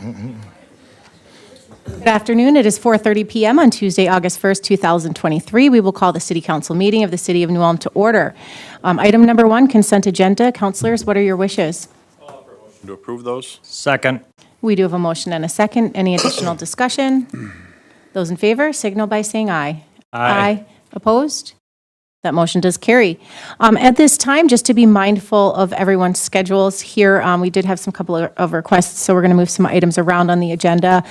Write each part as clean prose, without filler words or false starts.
Good afternoon. It is 4:30 p.m. on Tuesday, August 1st, 2023. We will call the City Council meeting of the City of New Ulm to order. Item number 1, consent agenda. Councilors, what are your wishes? To approve those? Second. We do have a motion and a second. Any additional discussion? Those in favor signal by saying aye. Aye. Opposed? That motion does carry. At this time, just to be mindful of everyone's schedules here, we did have some couple of requests, so we're going to move some items around on the agenda.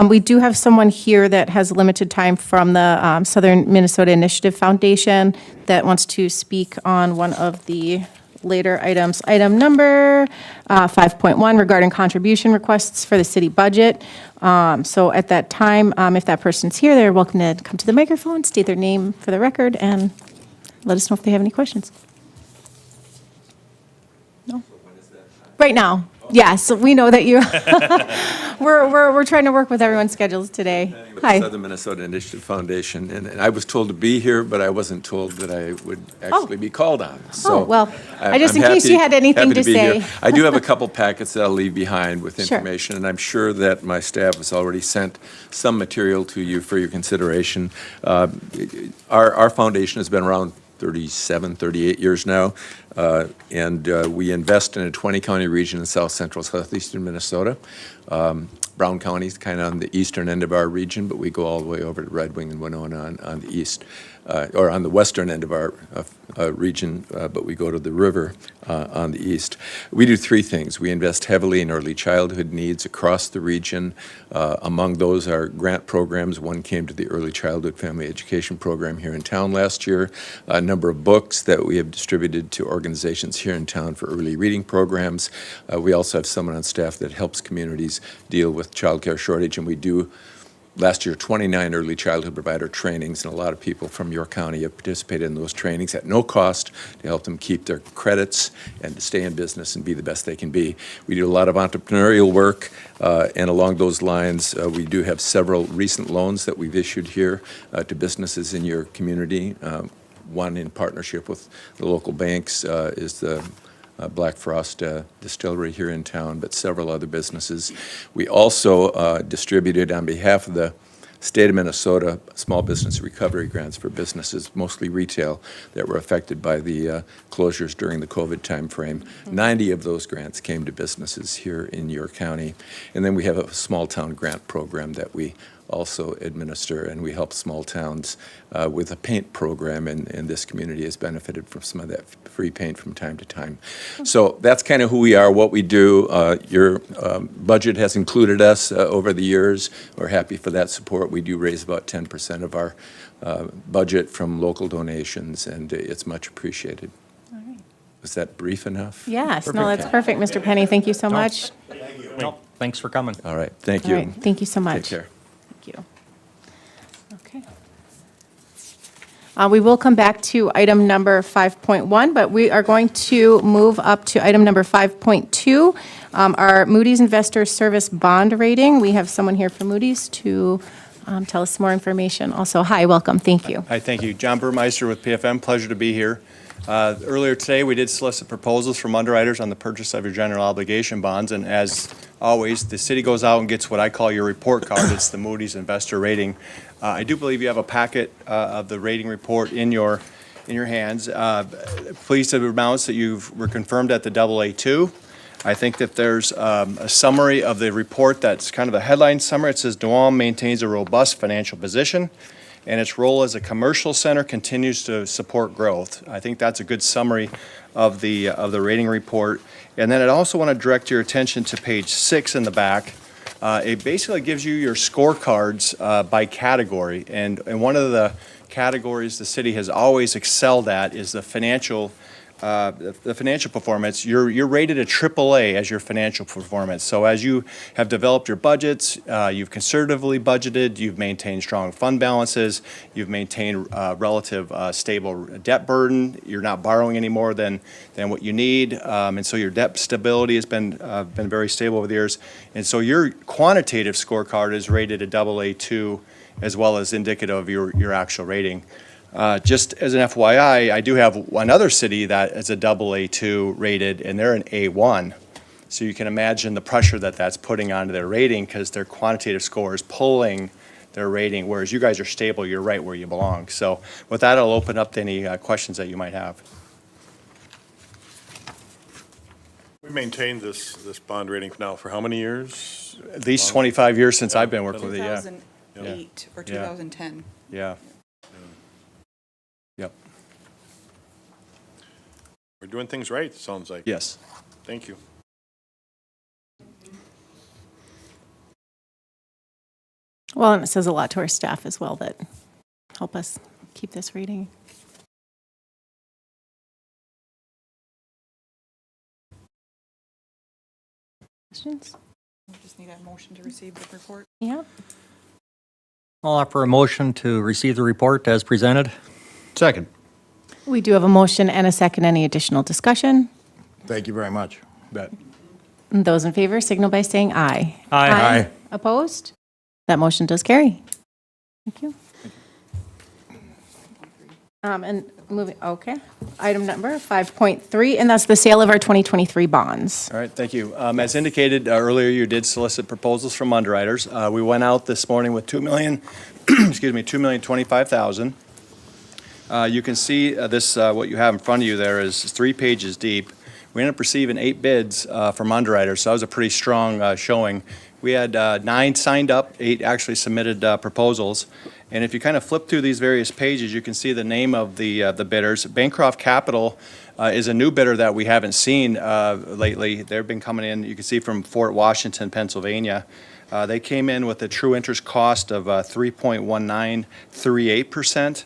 We do have someone here that has limited time from the Southern Minnesota Initiative Foundation that wants to speak on one of the later items. Item number 5.1 regarding contribution requests for the city budget. So at that time, if that person's here, they're welcome to come to the microphone, state their name for the record, and let us know if they have any questions. No? Right now. Yes, we know that you, we're trying to work with everyone's schedules today. With Hi. the Southern Minnesota Initiative Foundation, and I was told to be here, but I wasn't told that I would actually be called on. So well, I just I'm in case you had anything happy to be here. say. I do have a couple packets that I'll leave behind with Sure. information, and I'm sure that my staff has already sent some material to you for your consideration. Our foundation has been around 37, 38 years now, and we invest in a 20-county region in south central, southeastern Minnesota. Brown County is kind of on the eastern end of our region, but we go all the way over to Red Wing and Winona on the east, or on the western end of our region, but we go to the river on the east. We do three things. We invest heavily in early childhood needs across the region. Among those are grant programs. One came to the Early Childhood Family Education Program here in town last year. A number of books that we have distributed to organizations here in town for early reading programs. We also have someone on staff that helps communities deal with child care shortage, and we do last year 29 early childhood provider trainings, and a lot of people from your county have participated in those trainings at no cost to help them keep their credits and to stay in business and be the best they can be. We do a lot of entrepreneurial work, and along those lines, we do have several recent loans that we've issued here to businesses in your community. One in partnership with the local banks is the Black Frost Distillery here in town, but several other businesses. We also distributed on behalf of the state of Minnesota small business recovery grants for businesses, mostly retail, that were affected by the closures during the COVID timeframe. 90 of those grants came to businesses here in your county. And then we have a small town grant program that we also administer, and we help small towns with a paint program, and this community has benefited from some of that free paint from time to time. So that's kind of who we are, what we do. Your budget has included us over the years. We're happy for that support. We do raise about 10% of our budget from local donations, and it's much appreciated. All right. Was that brief enough? Yes, no, that's perfect, Mr. Penny. Thank you so much. No, thanks for coming. All right, thank All you. right, thank you so much. Take care. Thank you. Okay. We will come back to item number 5.1, but we are going to move up to item number 5.2, our Moody's Investor Service Bond Rating. We have someone here from Moody's to tell us some more information. Also, hi, welcome, thank you. Hi, thank you. John Burmeister with PFM. Pleasure to be here. Earlier today, we did solicit proposals from underwriters on the purchase of your general obligation bonds, and as always, the city goes out and gets what I call your report card. It's the Moody's Investor Rating. I do believe you have a packet of the rating report in your hands. Pleased to announce that you were confirmed at the AA2. I think that there's a summary of the report that's kind of a headline summary. It says New Ulm maintains a robust financial position, and its role as a commercial center continues to support growth. I think that's a good summary of the rating report. And then I'd also want to direct your attention to page 6 in the back. It basically gives you your scorecards by category, and one of the categories the city has always excelled at is the financial performance. You're rated a AAA as your financial performance. So as you have developed your budgets, you've conservatively budgeted, you've maintained strong fund balances, you've maintained relative stable debt burden, you're not borrowing any more than what you need, and so your debt stability has been very stable over the years. And so your quantitative scorecard is rated a AA2 as well as indicative of your actual rating. Just as an FYI, I do have another city that is a AA2 rated, and they're an A1. So you can imagine the pressure that that's putting onto their rating because their quantitative score is pulling their rating, whereas you guys are stable, you're right where you belong. So with that, I'll open up to any questions that you might have. We maintained this bond rating now for how many years? At least 25 years since I've been working with it, yeah. 2008 or Yeah. 2010. Yeah. Yep, We're doing things right, it sounds like. yes. Thank you. Well, and it says a lot to our staff as well that help us keep this rating. Questions? We just need a motion to receive the report. Yeah. I'll offer a motion to receive the report as presented. Second. We do have a motion and a second. Any additional discussion? Thank you very much. Bet. Those in favor signal by saying aye. Aye. Opposed? That motion does carry. Thank you. And moving, okay. Item number 5.3, and that's the sale of our 2023 bonds. All right, thank you. As indicated earlier, you did solicit proposals from underwriters. We went out this morning with 2 million, excuse me, 2,025,000. You can see this, what you have in front of you there is 3 pages deep. We ended up receiving 8 bids from underwriters, so that was a pretty strong showing. We had 9 signed up, 8 actually submitted proposals. And if you kind of flip through these various pages, you can see the name of the bidders. Bancroft Capital is a new bidder that we haven't seen lately. They've been coming in, you can see from Fort Washington, Pennsylvania. They came in with a true interest cost of 3.1938%.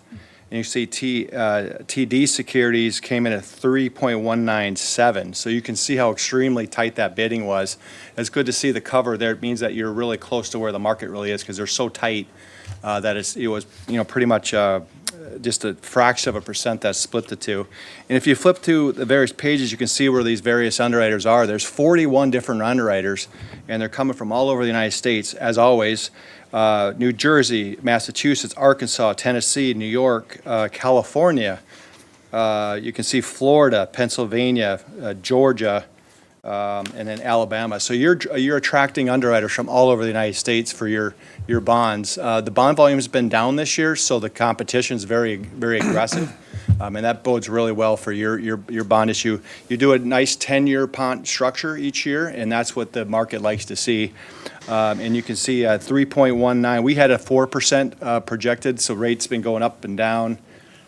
And you see TD Securities came in at 3.197. So you can see how extremely tight that bidding was. It's good to see the cover there. It means that you're really close to where the market really is because they're so tight that it was pretty much just a fraction of a percent that split the two. And if you flip to the various pages, you can see where these various underwriters are. There's 41 different underwriters, and they're coming from all over the United States, as always. New Jersey, Massachusetts, Arkansas, Tennessee, New York, California. You can see Florida, Pennsylvania, Georgia, and then Alabama. So you're attracting underwriters from all over the United States for your bonds. The bond volume's been down this year, so the competition's very, very aggressive. And that bodes really well for your bond issue. You do a nice 10-year bond structure each year, and that's what the market likes to see. And you can see 3.19. We had a 4% projected, so rates been going up and down.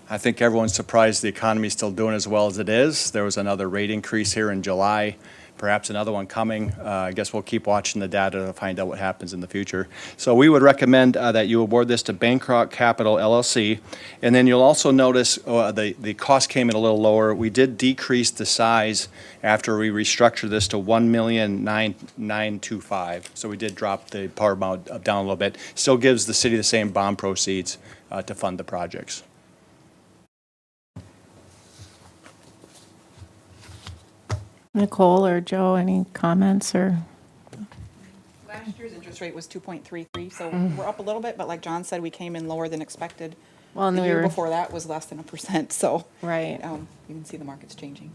I think everyone's surprised the economy's still doing as well as it is. There was another rate increase here in July, perhaps another one coming. I guess we'll keep watching the data to find out what happens in the future. So we would recommend that you award this to Bancroft Capital LLC. And then you'll also notice the cost came in a little lower. We did decrease the size after we restructured this to $1,925,000. So we did drop the par amount down a little bit. Still gives the city the same bond proceeds to fund the projects. Nicole or Joe, any comments or? Last year's interest rate was 2.33, so we're up a little bit, but like John said, we came in lower than expected. Well, and The we year were- before that was less than 1%, so. Right. You can see the market's changing.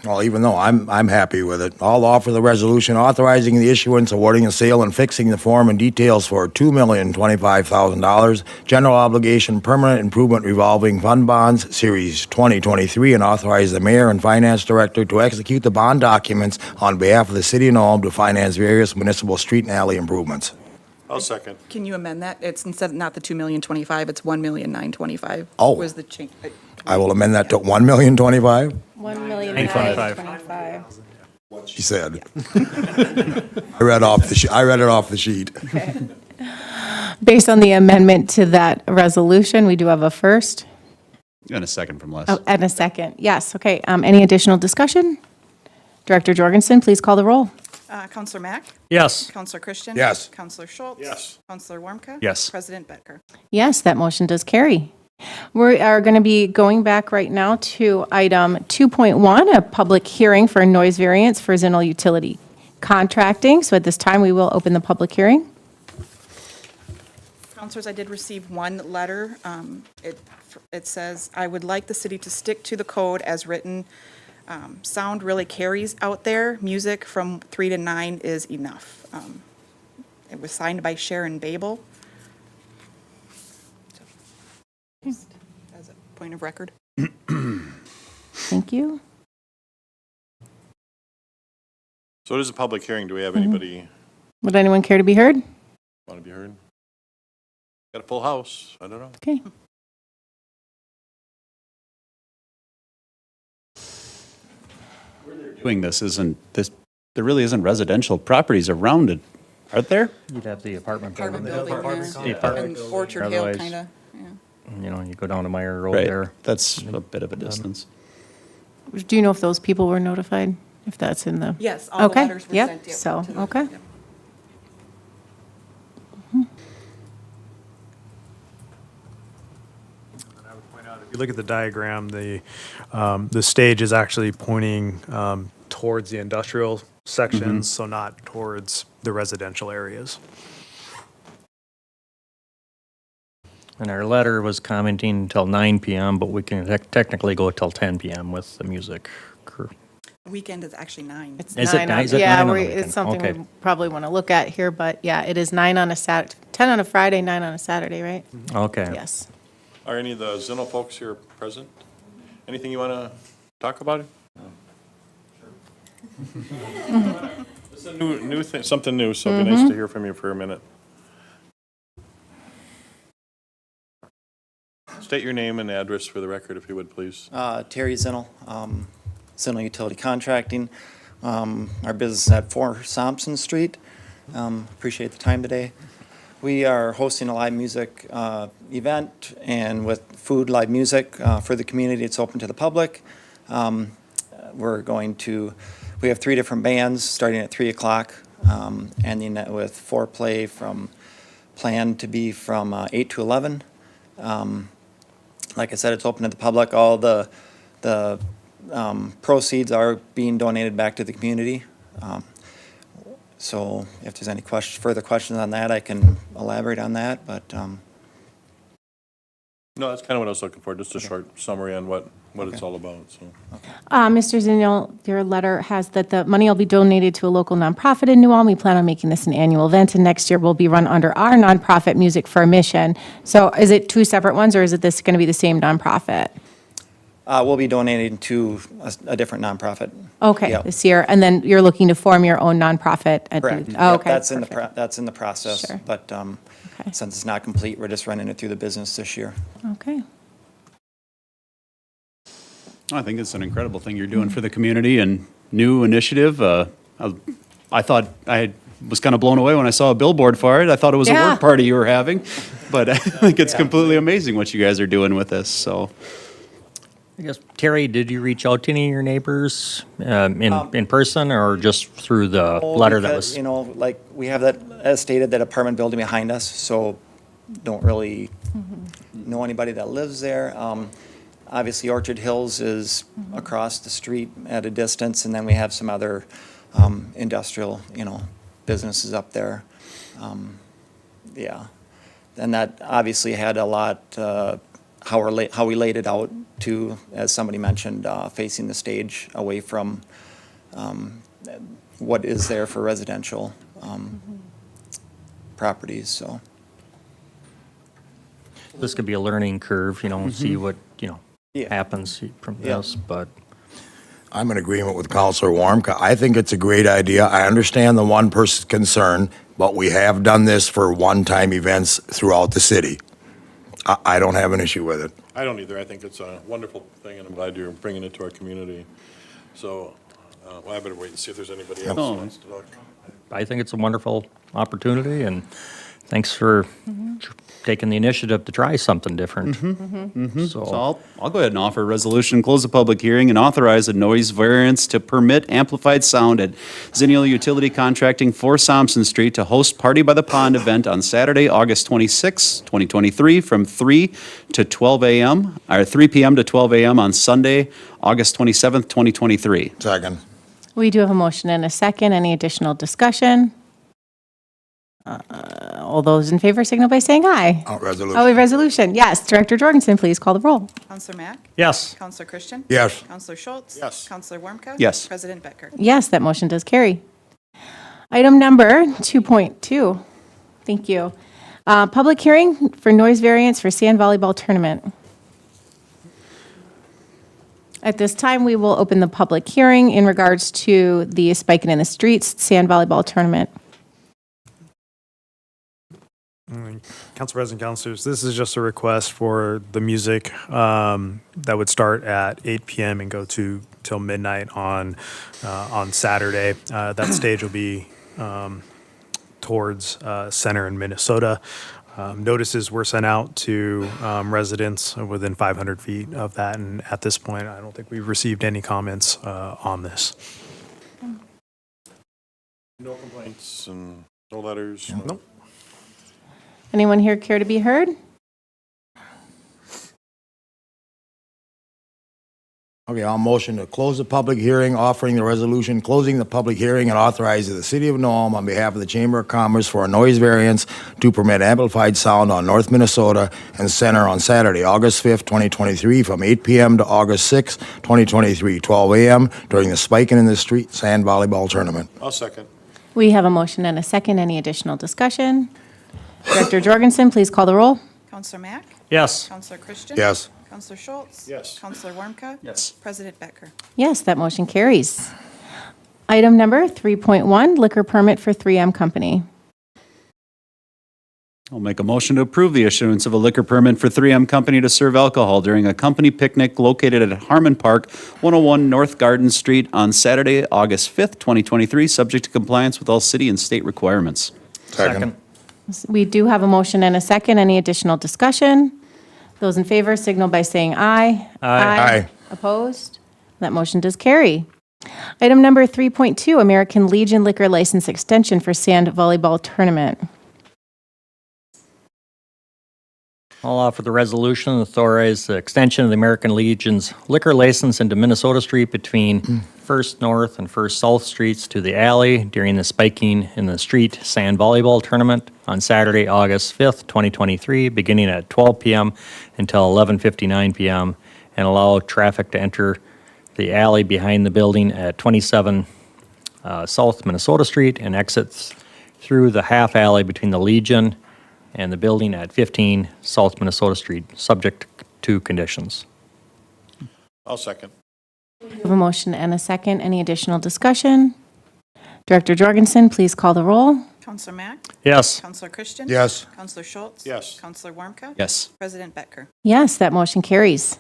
Well, even though I'm happy with it, I'll offer the resolution authorizing the issuance, awarding a sale, and fixing the form and details for $2,025,000 general obligation permanent improvement revolving fund bonds, Series 2023, and authorize the mayor and finance director to execute the bond documents on behalf of the city of Nome to finance various municipal street and alley improvements. I'll second. Can you amend that? It's instead, not the 2,025,000, it's 1,925,000. Oh. Was the change? I will amend that to $1,025,000, $1,925,000. she said. I read it off the sheet. Based on the amendment to that resolution, we do have a first. And a second from Les. Oh, and a second. Yes, okay. Any additional discussion? Director Jorgensen, please call the roll. Counselor Mack? Yes. Counselor Christian? Yes. Counselor Schultz? Yes. Counselor Warmka? Yes. President Becker? Yes, that motion does carry. We are going to be going back right now to item 2.1, a public hearing for noise variance for Zinnel Utility Contracting. So at this time, we will open the public hearing. Counselors, I did receive one letter. It says, "I would like the city to stick to the code as written. Sound really carries out there. Music from 3 to 9 is enough." It was signed by Sharon Babel. Just as a point of record. Thank you. So it is a public hearing. Do we have anybody Would anyone care to be heard? want to be heard? Got a full house. I don't know. Okay. Doing this isn't, there really isn't residential properties around it, are there? You'd have the apartment Apartment building. building The there, apartment and Orchard Hill, Otherwise- kind of, yeah. You know, you go down to Meyer Road Right. there. That's a bit of a distance. Do you know if those people were notified? If that's in the? Yes, all the Okay, letters were yep, sent. Yep, so, to the- okay. yep. If you look at the diagram, the stage is actually pointing towards the industrial sections, so not towards the residential areas. And our letter was commenting until 9 PM, but we can technically go till 10 PM with the music crew. Weekend is actually 9. It's Is it 9 nine? on- Is it yeah, 9 on the we- weekend? it's something Okay. we probably want to look at here, but yeah, it is 9 on a 10 on a Friday, 9 on a Saturday, right? Okay. Yes. Are any of the Zeno folks here present? Anything you want to talk about? It's a new thing, something new, so it'd be nice to hear from you for a minute. State your name and address for the record, if you would, please. Terry Zinnel, Zinnel Utility Contracting. Our business is at 4 Thompson Street. Appreciate the time today. We are hosting a live music event, and with food, live music for the community. It's open to the public. We have 3 different bands starting at 3 o'clock, ending with foreplay planned to be from 8 to 11. Like I said, it's open to the public. All the proceeds are being donated back to the community. So if there's any further questions on that, I can elaborate on that, but No, that's kind of what I was looking for, just a short summary on what it's all about, so. Mr. Zinnial, your letter has that the money will be donated to a local nonprofit in New Ulm. We plan on making this an annual event, and next year will be run under our nonprofit Music for a Mission. So is it 2 separate ones, or is it this going to be the same nonprofit? we'll be donating to a different nonprofit. Okay, Yep. this year, and then you're looking to form your own nonprofit? Correct. Oh, Yep, okay. That's in perfect. that's in the process. Sure. But Okay. since it's not complete, we're just running it through the business this year. Okay. I think it's an incredible thing you're doing for the community and new initiative. I thought I was kind of blown away when I saw a billboard for it. I thought it was a Yeah. work party you were having, but I think it's completely amazing what you guys are doing with this, so. I guess, Terry, did you reach out to any of your neighbors in person or just through the letter that Because, was? You know, like, we have that, as stated, that apartment building behind us, so don't really know anybody that lives there. Obviously, Orchard Hills is across the street at a distance, and then we have some other industrial, businesses up there. Yeah. And that obviously had a lot, how we laid it out to, as somebody mentioned, facing the stage away from what is there for residential properties, so. This could be a learning curve, see what, Yeah. happens from Yeah. this, but I'm in agreement with Counselor Warmka. I think it's a great idea. I understand the one person's concern, but we have done this for one-time events throughout the city. I don't have an issue with it. I don't either. I think it's a wonderful thing, and I'm glad you're bringing it to our community. So, well, I better wait and see if there's anybody else who wants to talk. I think it's a wonderful opportunity, and thanks for taking the initiative to try something different. So I'll go ahead and offer a resolution, close the public hearing, and authorize a noise variance to permit amplified sound at Zinnial Utility Contracting, 4 Thompson Street, to host Party by the Pond event on Saturday, August 26, 2023, from 3 to 12 a.m., or 3 p.m. to 12 a.m. on Sunday, August 27th, 2023. Second. We do have a motion and a second. Any additional discussion? All those in favor signal by saying aye. Resolution. Oh, a resolution, yes. Director Jorgensen, please call the roll. Counselor Mack? Yes. Counselor Christian? Yes. Counselor Schultz? Yes. Counselor Warmka? Yes. President Becker? Yes, that motion does carry. Item number 2.2. Thank you. Public hearing for noise variance for sand volleyball tournament. At this time, we will open the public hearing in regards to the Spiking in the Streets sand volleyball tournament. Council President, Councilors, this is just a request for the music that would start at 8 p.m. and go till midnight on Saturday. That stage will be towards Center in Minnesota. Notices were sent out to residents within 500 feet of that, and at this point, I don't think we've received any comments on this. No complaints and no letters? Nope. Anyone here care to be heard? Okay, I'll motion to close the public hearing, offering the resolution, closing the public hearing, and authorizing the City of Nome on behalf of the Chamber of Commerce for a noise variance to permit amplified sound on North Minnesota and Center on Saturday, August 5th, 2023, from 8 p.m. to August 6th, 2023, 12 a.m. during the Spiking in the Street Sand Volleyball Tournament. I'll second. We have a motion and a second. Any additional discussion? Director Jorgensen, please call the roll. Counselor Mack? Yes. Counselor Christian? Yes. Counselor Schultz? Yes. Counselor Warmka? Yes. President Becker? Yes, that motion carries. Item number 3.1, liquor permit for 3M Company. I'll make a motion to approve the issuance of a liquor permit for 3M Company to serve alcohol during a company picnic located at Harmon Park, 101 North Garden Street on Saturday, August 5th, 2023, subject to compliance with all city and state requirements. Second. We do have a motion and a second. Any additional discussion? Those in favor signal by saying aye. Aye. Opposed? That motion does carry. Item number 3.2, American Legion liquor license extension for sand volleyball tournament. I'll offer the resolution to authorize the extension of the American Legion's liquor license into Minnesota Street between First North and First South Streets to the alley during the Spiking in the Street Sand Volleyball Tournament on Saturday, August 5th, 2023, beginning at 12 p.m. until 11:59 p.m., and allow traffic to enter the alley behind the building at 27 South Minnesota Street and exits through the half alley between the Legion and the building at 15 South Minnesota Street, subject to conditions. I'll second. We have a motion and a second. Any additional discussion? Director Jorgensen, please call the roll. Counselor Mack? Yes. Counselor Christian? Yes. Counselor Schultz? Yes. Counselor Warmka? Yes. President Becker? Yes, that motion carries.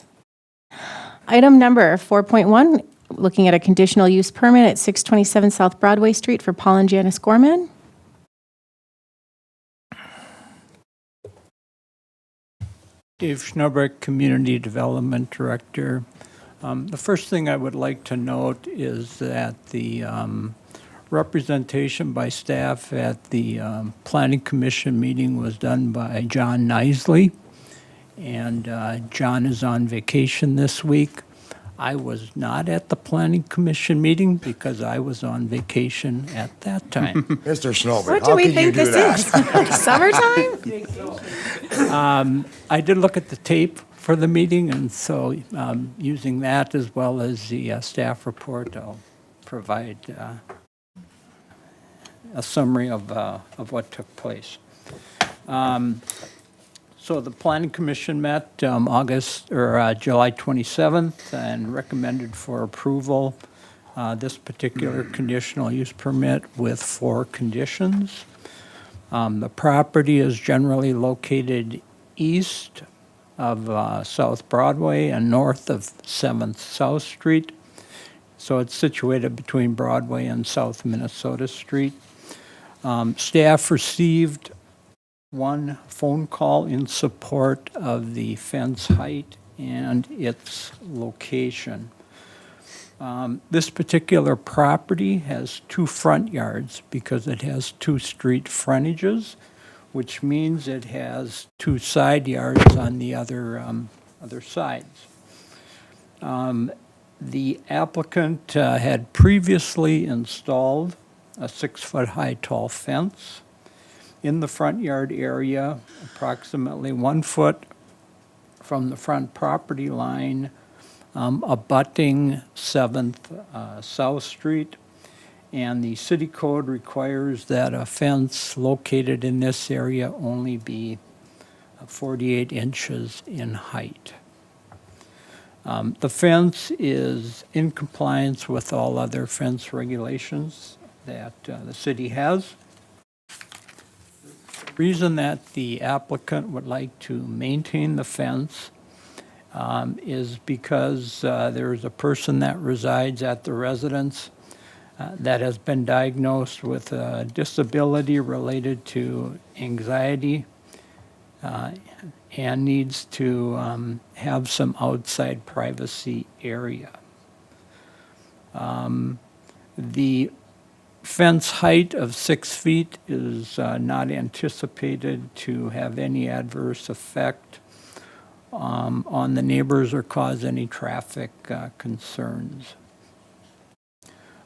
Item number 4.1, looking at a conditional use permit at 627 South Broadway Street for Paul and Janice Gorman. Dave Schnubert, Community Development Director. The first thing I would like to note is that the representation by staff at the Planning Commission meeting was done by John Nisley, and John is on vacation this week. I was not at the Planning Commission meeting because I was on vacation at that time. Mr. Schnobert, What do how we can you think do this that? is? Summertime? I did look at the tape for the meeting, and so using that as well as the staff report, I'll provide a summary of what took place. So the Planning Commission met July 27th and recommended for approval this particular conditional use permit with 4 conditions. The property is generally located east of South Broadway and north of 7th South Street. So it's situated between Broadway and South Minnesota Street. Staff received 1 phone call in support of the fence height and its location. This particular property has 2 front yards because it has 2 street frontages, which means it has 2 side yards on the other sides. The applicant had previously installed a 6-foot high tall fence, in the front yard area, approximately 1 foot from the front property line, abutting 7th South Street. And the city code requires that a fence located in this area only be 48 inches in height. The fence is in compliance with all other fence regulations that the city has. The reason that the applicant would like to maintain the fence is because there's a person that resides at the residence that has been diagnosed with a disability related to anxiety and needs to have some outside privacy area. The fence height of 6 feet is not anticipated to have any adverse effect on the neighbors or cause any traffic concerns.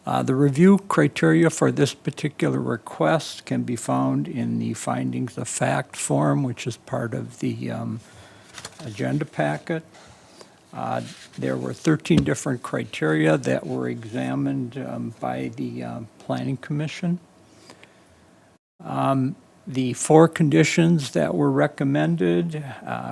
The review criteria for this particular request can be found in the findings of fact form, which is part of the agenda packet. There were 13 different criteria that were examined by the Planning Commission. The 4 conditions that were recommended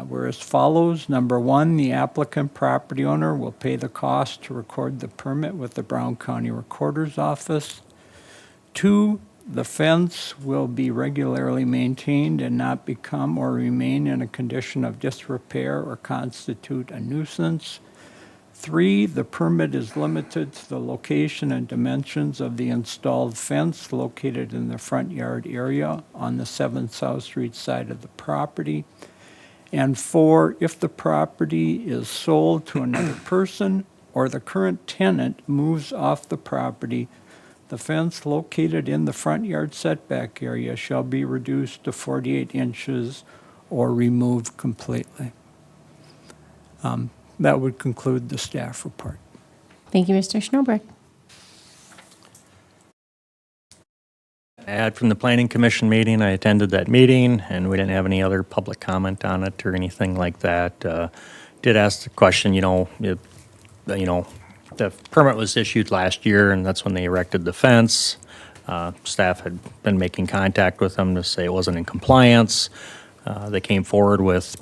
were as follows. Number 1, the applicant property owner will pay the cost to record the permit with the Brown County Recorder's Office. 2, the fence will be regularly maintained and not become or remain in a condition of disrepair or constitute a nuisance. 3, the permit is limited to the location and dimensions of the installed fence located in the front yard area on the 7th South Street side of the property. And 4, if the property is sold to another person or the current tenant moves off the property, the fence located in the front yard setback area shall be reduced to 48 inches or removed completely. That would conclude the staff report. Thank you, Mr. Schnobrecht. Add from the Planning Commission meeting, I attended that meeting, and we didn't have any other public comment on it or anything like that. Did ask the question, the permit was issued last year, and that's when they erected the fence. Staff had been making contact with them to say it wasn't in compliance. They came forward with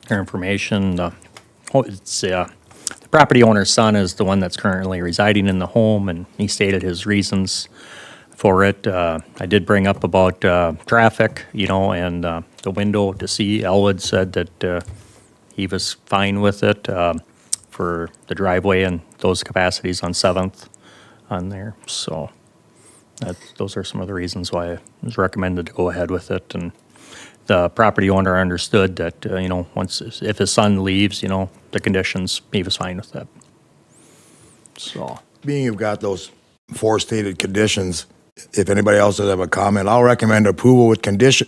their information. The property owner's son is the one that's currently residing in the home, and he stated his reasons for it. I did bring up about traffic, and the window to see. Elwood said that he was fine with it for the driveway and those capacities on 7th on there. So those are some of the reasons why it was recommended to go ahead with it. And the property owner understood that, if his son leaves, the conditions, he was fine with that. So. Being you've got those 4 stated conditions, if anybody else does have a comment, I'll recommend approval with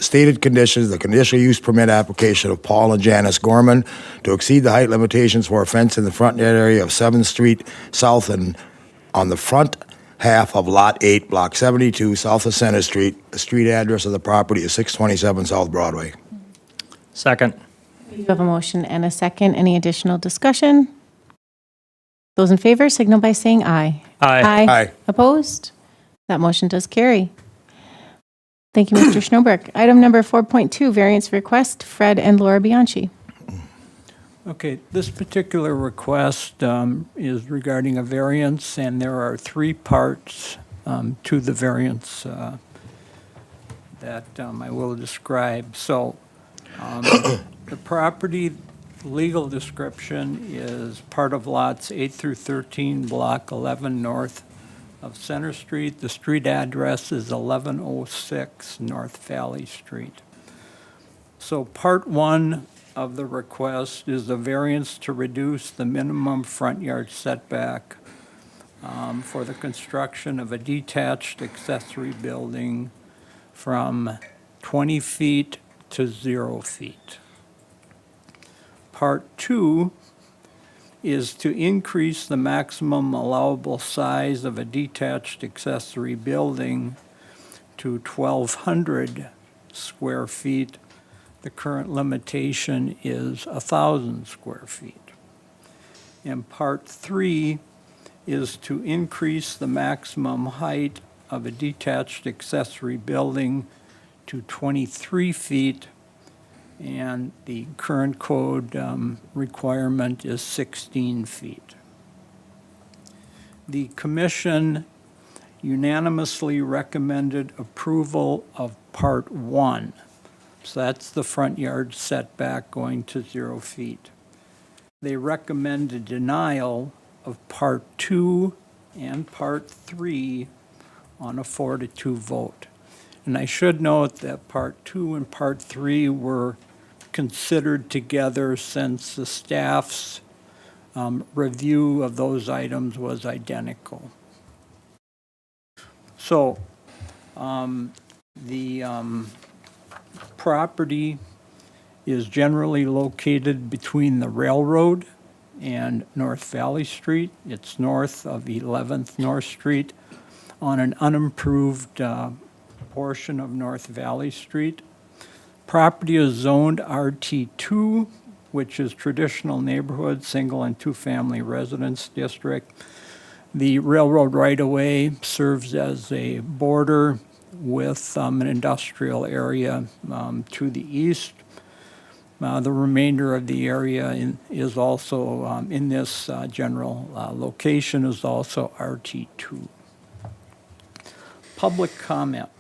stated conditions, the conditional use permit application of Paul and Janice Gorman to exceed the height limitations for a fence in the front yard area of 7th Street South and on the front half of Lot 8, Block 72, south of Center Street. The street address of the property is 627 South Broadway. Second. You have a motion and a second. Any additional discussion? Those in favor signal by saying aye. Aye. Aye. Opposed? That motion does carry. Thank you, Mr. Schnobrecht. Item number 4.2, variance request, Fred and Laura Bianchi. Okay, this particular request is regarding a variance, and there are 3 parts to the variance that I will describe. So the property legal description is part of lots 8 through 13, block 11 north of Center Street. The street address is 1106 North Valley Street. So part 1 of the request is a variance to reduce the minimum front yard setback for the construction of a detached accessory building from 20 feet to 0 feet. Part 2 is to increase the maximum allowable size of a detached accessory building to 1,200 square feet. The current limitation is 1,000 square feet. And Part 3 is to increase the maximum height of a detached accessory building to 23 feet, and the current code requirement is 16 feet. The commission unanimously recommended approval of Part 1. So that's the front yard setback going to 0 feet. They recommended denial of Part 2 and Part 3 on a 4-2 vote. And I should note that Part 2 and Part 3 were considered together since the staff's review of those items was identical. So the property is generally located between the railroad and North Valley Street. It's north of 11th North Street on an unimproved portion of North Valley Street. Property is zoned RT2, which is traditional neighborhood, single and two-family residence district. The railroad right-of-way serves as a border with an industrial area to the east. The remainder of the area is also, in this general location, is also RT2. Public comment.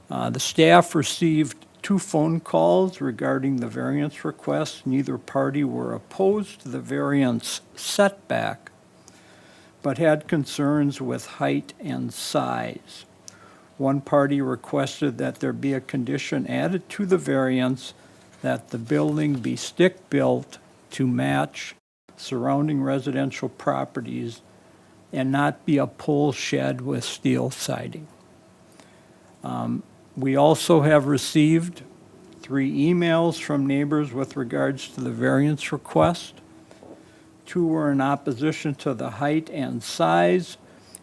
The staff received 2 phone calls regarding the variance request. Neither party were opposed to the variance setback, but had concerns with height and size. One party requested that there be a condition added to the variance that the building be stick-built to match surrounding residential properties and not be a pole shed with steel siding. We also have received 3 emails from neighbors with regards to the variance request. 2 were in opposition to the height and size,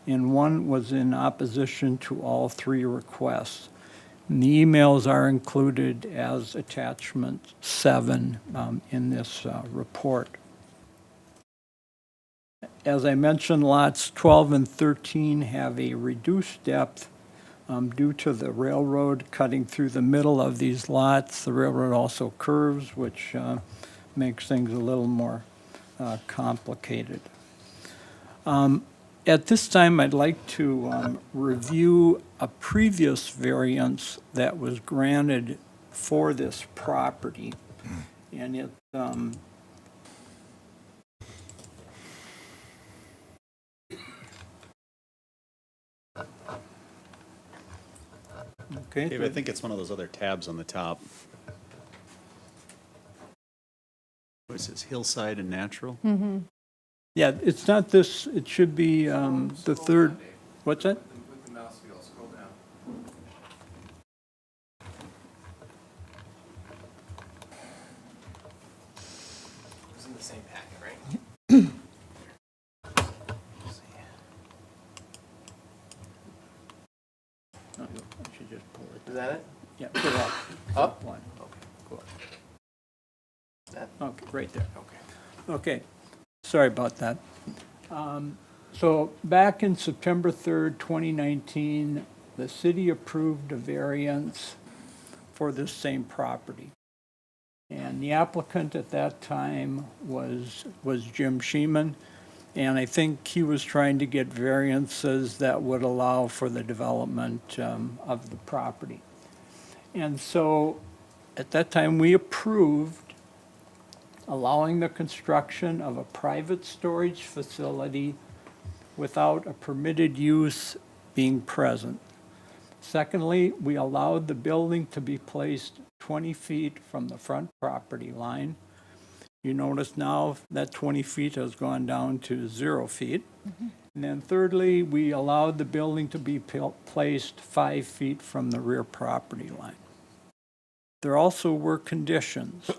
and 1 was in opposition to all 3 requests. And the emails are included as attachment 7 in this report. As I mentioned, lots 12 and 13 have a reduced depth due to the railroad cutting through the middle of these lots. The railroad also curves, which makes things a little more complicated. At this time, I'd like to review a previous variance that was granted for this property. And it okay. Dave, I think it's one of those other tabs on the top. What is this, hillside and natural? Yeah, it's not this, it should be the third, what's that? With the mouse wheel, scroll down. It's in the same packet, right? No, I should just pull it. Is that it? Yeah, pull up. Up? One. Okay, cool. That, Okay, right there. okay. Okay, sorry about that. So back in September 3rd, 2019, the city approved a variance for this same property. And the applicant at that time was Jim Sheeman, and I think he was trying to get variances that would allow for the development of the property. And so at that time, we approved allowing the construction of a private storage facility without a permitted use being present. Secondly, we allowed the building to be placed 20 feet from the front property line. You notice now that 20 feet has gone down to 0 feet. And then thirdly, we allowed the building to be placed 5 feet from the rear property line. There also were conditions.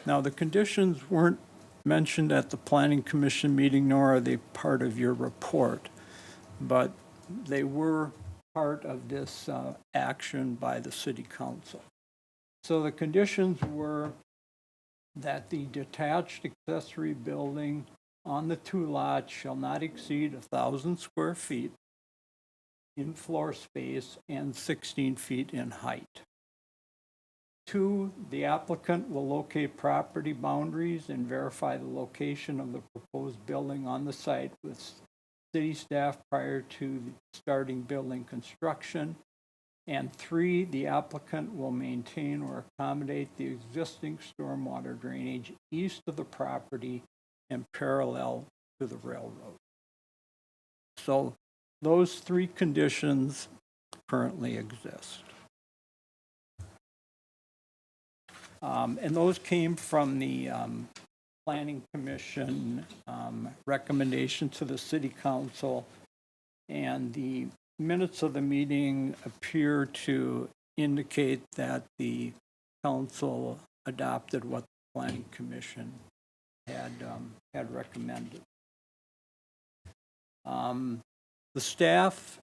Now, the conditions weren't mentioned at the Planning Commission meeting, nor are they part of your report, but they were part of this action by the city council. So the conditions were that the detached accessory building on the two lots shall not exceed 1,000 square feet in floor space and 16 feet in height. 2, the applicant will locate property boundaries and verify the location of the proposed building on the site with city staff prior to starting building construction. And 3, the applicant will maintain or accommodate the existing stormwater drainage east of the property and parallel to the railroad. So those 3 conditions currently exist. And those came from the Planning Commission recommendation to the City Council, and the minutes of the meeting appear to indicate that the council adopted what the Planning Commission had recommended. The staff,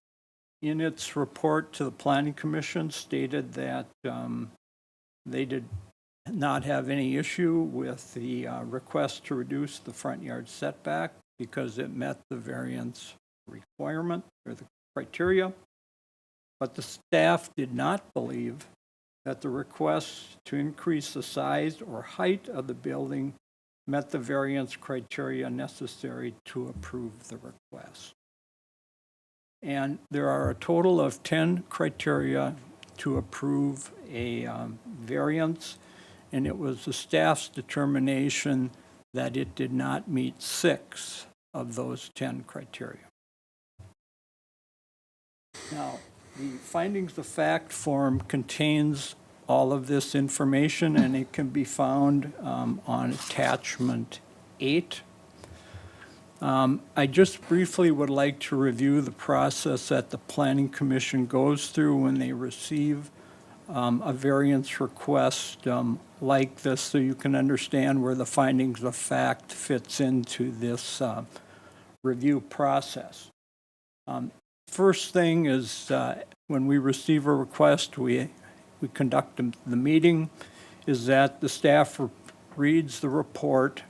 in its report to the Planning Commission, stated that they did not have any issue with the request to reduce the front yard setback because it met the variance requirement or the criteria. But the staff did not believe that the request to increase the size or height of the building met the variance criteria necessary to approve the request. And there are a total of 10 criteria to approve a variance, and it was the staff's determination that it did not meet 6 of those 10 criteria. Now, the findings of fact form contains all of this information, and it can be found on attachment 8. I just briefly would like to review the process that the Planning Commission goes through when they receive a variance request like this, so you can understand where the findings of fact fits into this review process. First thing is when we receive a request, we conduct the meeting, is that the staff reads the report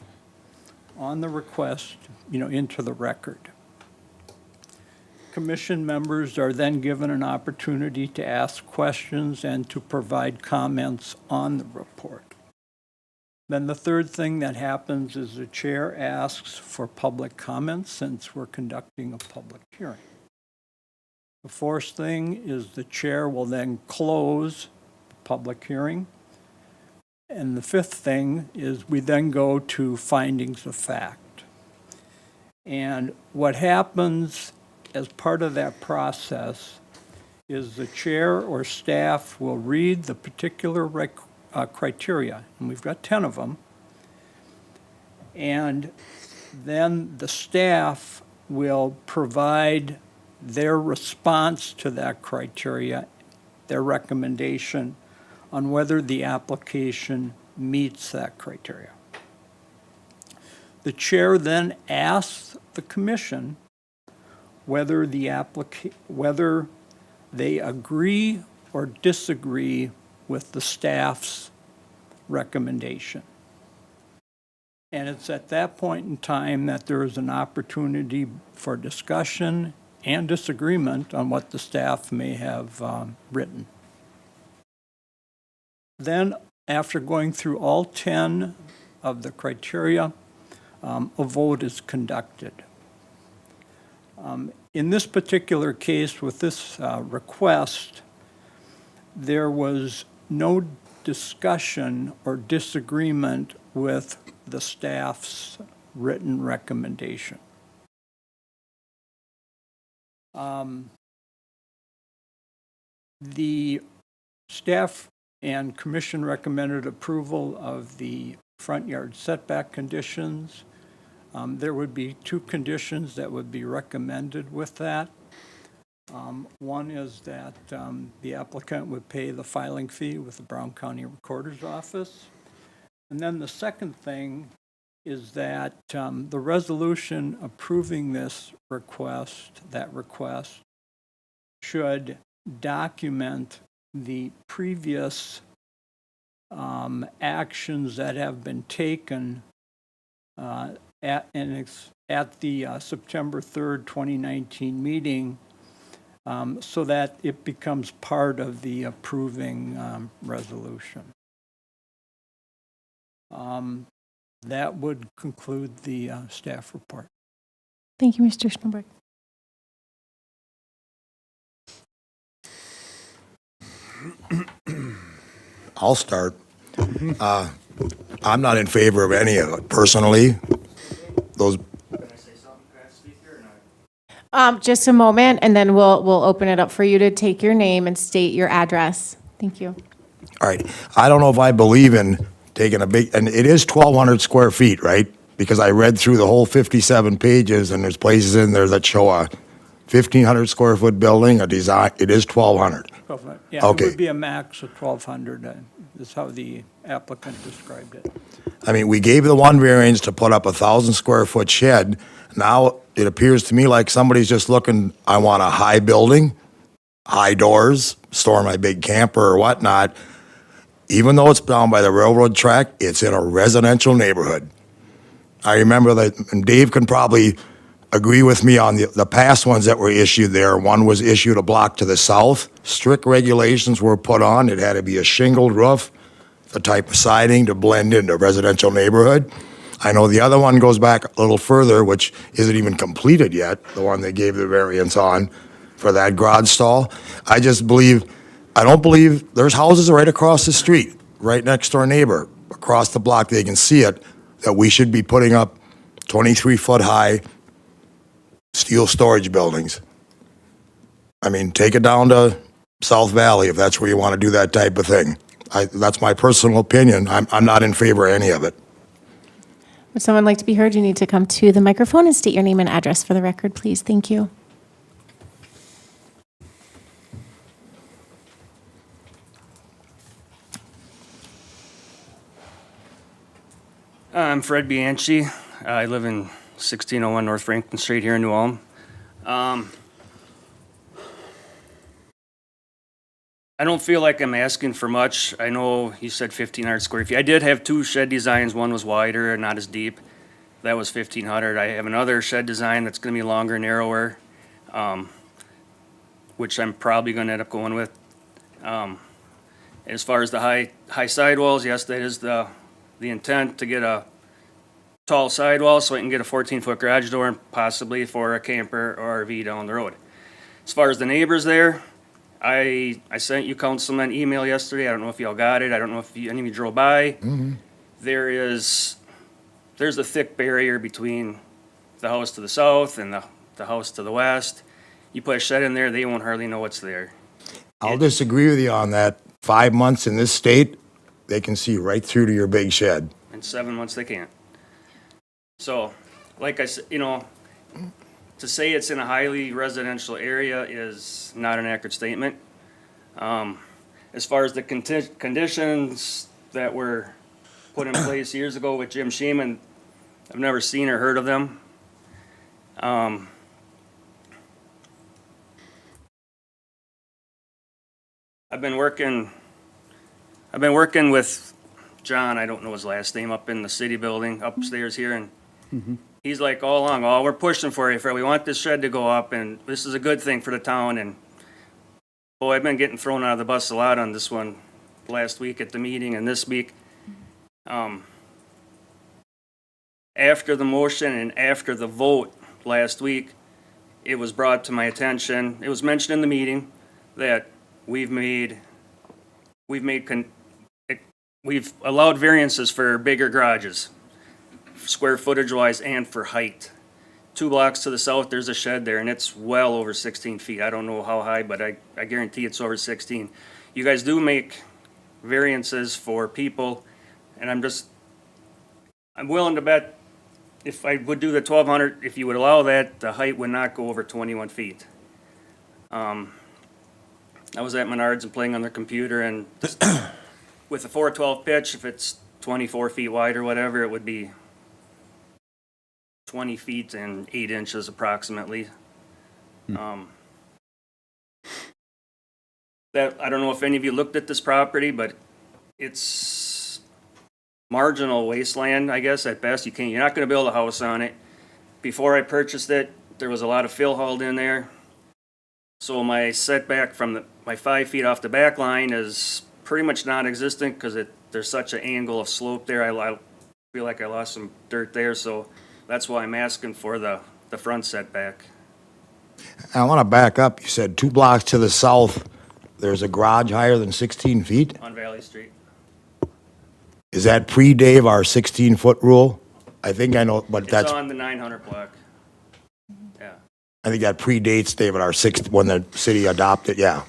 on the request, into the record. Commission members are then given an opportunity to ask questions and to provide comments on the report. Then the third thing that happens is the chair asks for public comments since we're conducting a public hearing. The fourth thing is the chair will then close the public hearing. And the fifth thing is we then go to findings of fact. And what happens as part of that process is the chair or staff will read the particular criteria, and we've got 10 of them, and then the staff will provide their response to that criteria, their recommendation on whether the application meets that criteria. The chair then asks the commission whether whether they agree or disagree with the staff's recommendation. And it's at that point in time that there is an opportunity for discussion and disagreement on what the staff may have written. Then, after going through all 10 of the criteria, a vote is conducted. In this particular case, with this request, there was no discussion or disagreement with the staff's written recommendation. The staff and commission recommended approval of the front yard setback conditions. There would be 2 conditions that would be recommended with that. One is that the applicant would pay the filing fee with the Brown County Recorder's Office. And then the second thing is that the resolution approving this request, should document the previous actions that have been taken at the September 3rd, 2019 meeting, so that it becomes part of the approving resolution. That would conclude the staff report. Thank you, Mr. Schnellberg. I'll start. I'm not in favor of any of it personally. Those, Just a moment, and then we'll open it up for you to take your name and state your address. Thank you. all right, I don't know if I believe in taking a big, and it is 1,200 square feet, right? Because I read through the whole 57 pages, and there's places in there that show a 1,500 square foot building, a design, it is 1,200. Yeah, it Okay. would be a max of 1,200, is how the applicant described it. I mean, we gave the one variance to put up a 1,000 square foot shed. Now, it appears to me like somebody's just looking, I want a high building, high doors, store my big camper or whatnot. Even though it's down by the railroad track, it's in a residential neighborhood. I remember that, and Dave can probably agree with me on the past ones that were issued there. One was issued a block to the south. Strict regulations were put on. It had to be a shingled roof, the type of siding to blend into a residential neighborhood. I know the other one goes back a little further, which isn't even completed yet, the one they gave the variance on for that garage stall. I don't believe, there's houses right across the street, right next to our neighbor, across the block, they can see it, that we should be putting up 23-foot high steel storage buildings. I mean, take it down to South Valley if that's where you want to do that type of thing. That's my personal opinion. I'm not in favor of any of it. Would someone like to be heard? You need to come to the microphone and state your name and address for the record, please. Thank you. I'm Fred Bianchi. I live in 1601 North Franklin Street here in New Ulm. I don't feel like I'm asking for much. I know you said 1,500 square feet. I did have two shed designs. One was wider and not as deep. That was 1,500. I have another shed design that's going to be longer, narrower, which I'm probably going to end up going with. As far as the high sidewalls, yes, that is the intent, to get a tall sidewall so I can get a 14-foot garage door and possibly for a camper or RV down the road. As far as the neighbors there, I sent you councilman an email yesterday. I don't know if y'all got it. I don't know if any of you drove by. There's a thick barrier between the house to the south and the house to the west. You put a shed in there, they won't hardly know what's there. I'll disagree with you on that. 5 months in this state, they can see right through to your big shed. In 7 months, they can't. So, like I said, to say it's in a highly residential area is not an accurate statement. As far as the conditions that were put in place years ago with Jim Sheeman, I've never seen or heard of them. I've been working with John, I don't know his last name, up in the city building upstairs here, and he's like all along, oh, we're pushing for you, Fred. We want this shed to go up, and this is a good thing for the town. And boy, I've been getting thrown out of the bus a lot on this one last week at the meeting and this week. After the motion and after the vote last week, it was brought to my attention, it was mentioned in the meeting that we've allowed variances for bigger garages, square footage wise and for height. 2 blocks to the south, there's a shed there, and it's well over 16 feet. I don't know how high, but I guarantee it's over 16. You guys do make variances for people, and I'm willing to bet if I would do the 1,200, if you would allow that, the height would not go over 21 feet. I was at Menards and playing on their computer, and with a 412 pitch, if it's 24 feet wide or whatever, it would be 20 feet and 8 inches approximately. that, I don't know if any of you looked at this property, but it's marginal wasteland, I guess, at best. You're not gonna build a house on it. Before I purchased it, there was a lot of fill hauled in there. So my setback from my 5 feet off the back line is pretty much non-existent because there's such an angle of slope there. I feel like I lost some dirt there, so that's why I'm asking for the front setback. I want to back up. You said 2 blocks to the south, there's a garage higher than 16 feet? On Valley Street. Is that pre-Dave, our 16-foot rule? I think I know, but It's that's, on the 900 block. Yeah. I think that predates, David, our when the city adopted, yeah.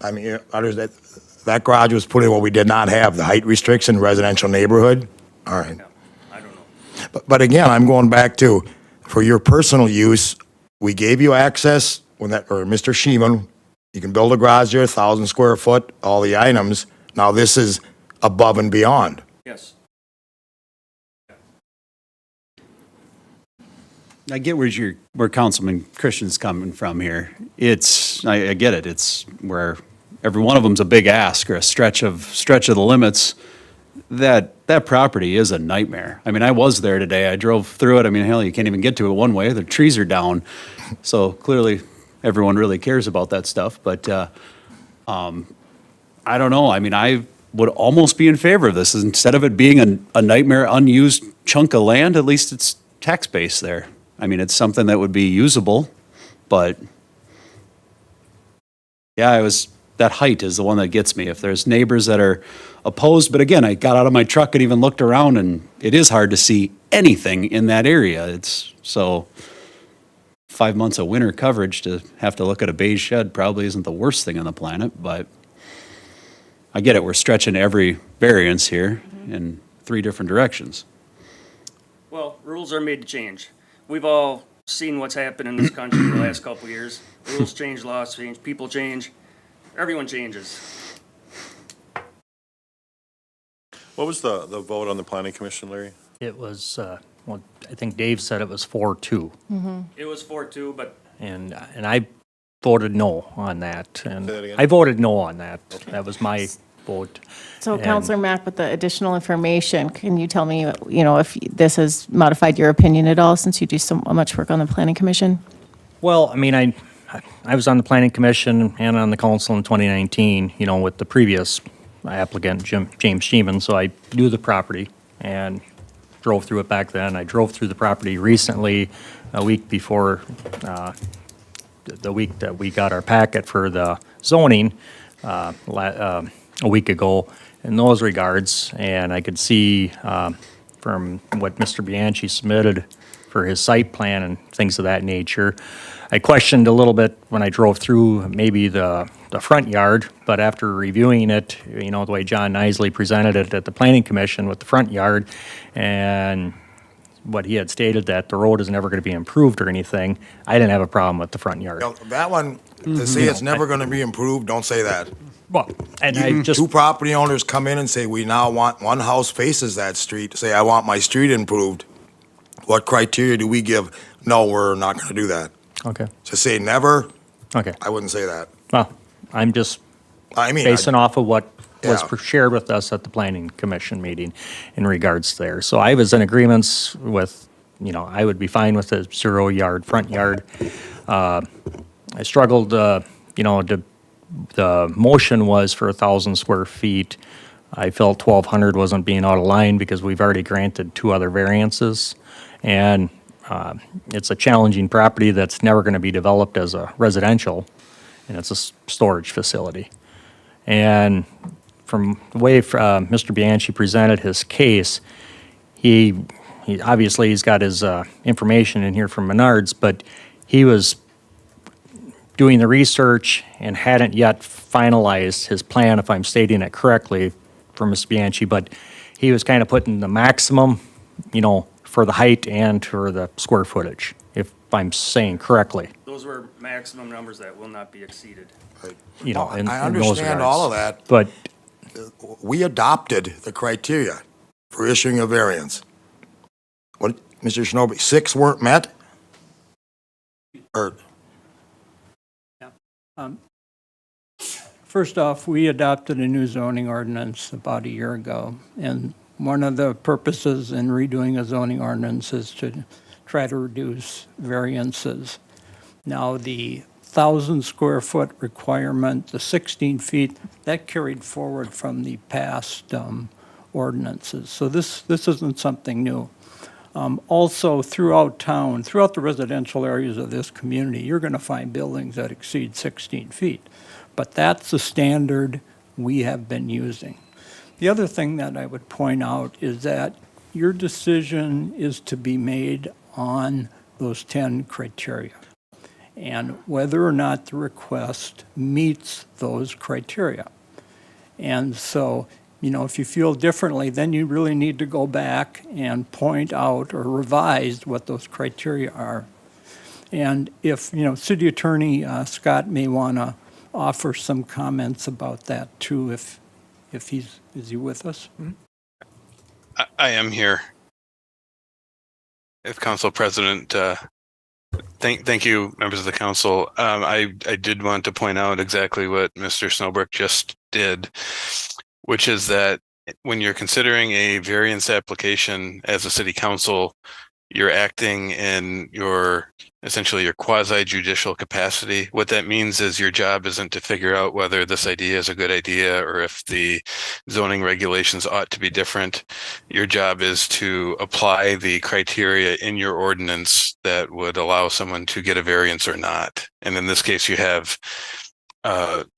I mean, that garage was put in when we did not have the height restriction residential neighborhood? All right. No, I don't know. But again, I'm going back to, for your personal use, we gave you access or Mr. Sheeman, you can build a garage there, 1,000 square foot, all the items. Now this is above and beyond. Yes. I get where Councilman Christian's coming from here. I get it. It's where every one of them's a big ask or a stretch of the limits. That property is a nightmare. I mean, I was there today. I drove through it. I mean, hell, you can't even get to it one way. The trees are down. So clearly, everyone really cares about that stuff. But I don't know. I mean, I would almost be in favor of this. Instead of it being a nightmare, unused chunk of land, at least it's tax base there. I mean, it's something that would be usable, but yeah, that height is the one that gets me. If there's neighbors that are opposed, but again, I got out of my truck and even looked around, and it is hard to see anything in that area. So 5 months of winter coverage to have to look at a beige shed probably isn't the worst thing on the planet, but I get it. We're stretching every variance here in 3 different directions. Well, rules are made to change. We've all seen what's happened in this country the last couple of years. Rules change, laws change, people change, everyone changes. What was the vote on the planning commission, Larry? It was, well, I think Dave said it was 4-2. It was 4-2, but And I voted no on that. And Say that again? I voted no on that. That was my vote. So And- Counselor Mack, with the additional information, can you tell me, if this has modified your opinion at all since you do so much work on the planning commission? Well, I mean, I was on the planning commission and on the council in 2019, with the previous applicant, James Sheeman, so I knew the property and drove through it back then. I drove through the property recently, a week before, the week that we got our packet for the zoning, a week ago in those regards, and I could see from what Mr. Bianchi submitted for his site plan and things of that nature. I questioned a little bit when I drove through maybe the front yard, but after reviewing it, the way John Nisley presented it at the planning commission with the front yard, and what he had stated that the road is never going to be improved or anything, I didn't have a problem with the front yard. That one, to say it's never going to be improved, don't say that. Well, and I just, 2 property owners come in and say, we now want, one house faces that street, say, I want my street improved. What criteria do we give? No, we're not going to do that. okay, To say never, okay. I wouldn't say that. Well, I'm just I mean, basing off of what was Yeah. shared with us at the planning commission meeting in regards there. So I was in agreements with, I would be fine with a 0-yard front yard. I struggled, the motion was for 1,000 square feet. I felt 1,200 wasn't being out of line because we've already granted 2 other variances. And it's a challenging property that's never going to be developed as a residential, and it's a storage facility. And from the way Mr. Bianchi presented his case, he obviously he's got his information in here from Menards, but he was doing the research and hadn't yet finalized his plan, if I'm stating it correctly, for Mr. Bianchi, but he was kind of putting the maximum, for the height and for the square footage, if I'm saying correctly. those were maximum numbers that will not be exceeded. In I those understand all of regards. that. But We adopted the criteria for issuing a variance. What, Mr. Shinobi, 6 weren't met? Or, First off, we adopted a new zoning ordinance about a year ago, and one of the purposes in redoing a zoning ordinance is to try to reduce variances. Now, the 1,000 square foot requirement, the 16 feet, that carried forward from the past ordinances. So this isn't something new. Also, throughout town, throughout the residential areas of this community, you're going to find buildings that exceed 16 feet. But that's the standard we have been using. The other thing that I would point out is that your decision is to be made on those 10 criteria and whether or not the request meets those criteria. And so, if you feel differently, then you really need to go back and point out or revise what those criteria are. And if, City Attorney Scott may want to offer some comments about that too, is he with us? I am here. If Council President, thank you, members of the council. I did want to point out exactly what Mr. Snowbrook just did, which is that when you're considering a variance application as a city council, you're acting in essentially your quasi-judicial capacity. What that means is your job isn't to figure out whether this idea is a good idea or if the zoning regulations ought to be different. Your job is to apply the criteria in your ordinance that would allow someone to get a variance or not. And in this case, you have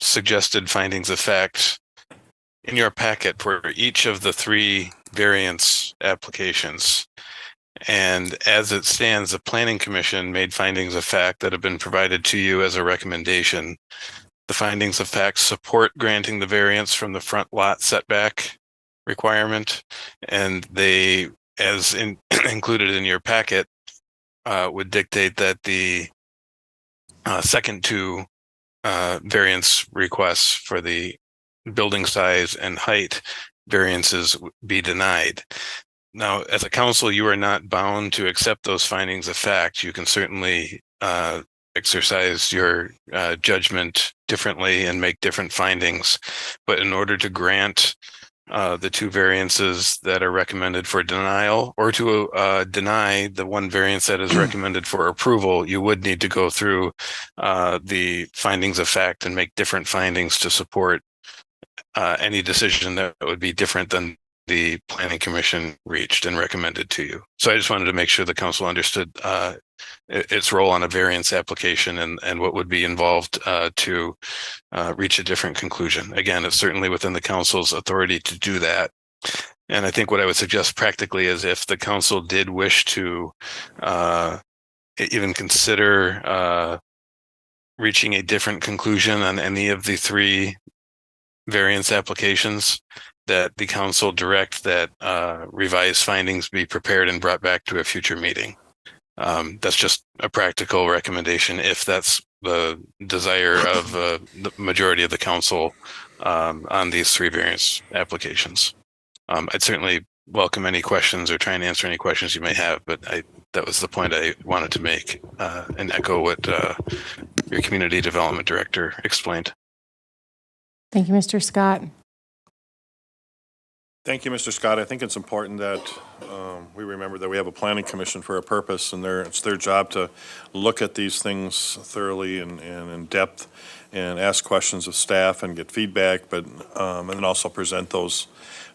suggested findings of fact in your packet for each of the 3 variance applications. And as it stands, the Planning Commission made findings of fact that have been provided to you as a recommendation. The findings of fact support granting the variance from the front lot setback requirement, and they, as included in your packet, would dictate that the second 2 variance requests for the building size and height variances be denied. Now, as a council, you are not bound to accept those findings of fact. You can certainly exercise your judgment differently and make different findings. But in order to grant the 2 variances that are recommended for denial, or to deny the 1 variance that is recommended for approval, you would need to go through the findings of fact and make different findings to support any decision that would be different than the Planning Commission reached and recommended to you. So I just wanted to make sure the council understood its role on a variance application and what would be involved to reach a different conclusion. Again, it's certainly within the council's authority to do that. And I think what I would suggest practically is if the council did wish to even consider reaching a different conclusion on any of the 3 variance applications, that the council direct that revised findings be prepared and brought back to a future meeting. That's just a practical recommendation if that's the desire of the majority of the council on these 3 variance applications. I'd certainly welcome any questions or try and answer any questions you may have, but that was the point I wanted to make and echo what your community development director explained. Thank you, Mr. Scott. Thank you, Mr. Scott. I think it's important that we remember that we have a planning commission for a purpose, and it's their job to look at these things thoroughly and in depth and ask questions of staff and get feedback, but and then also present those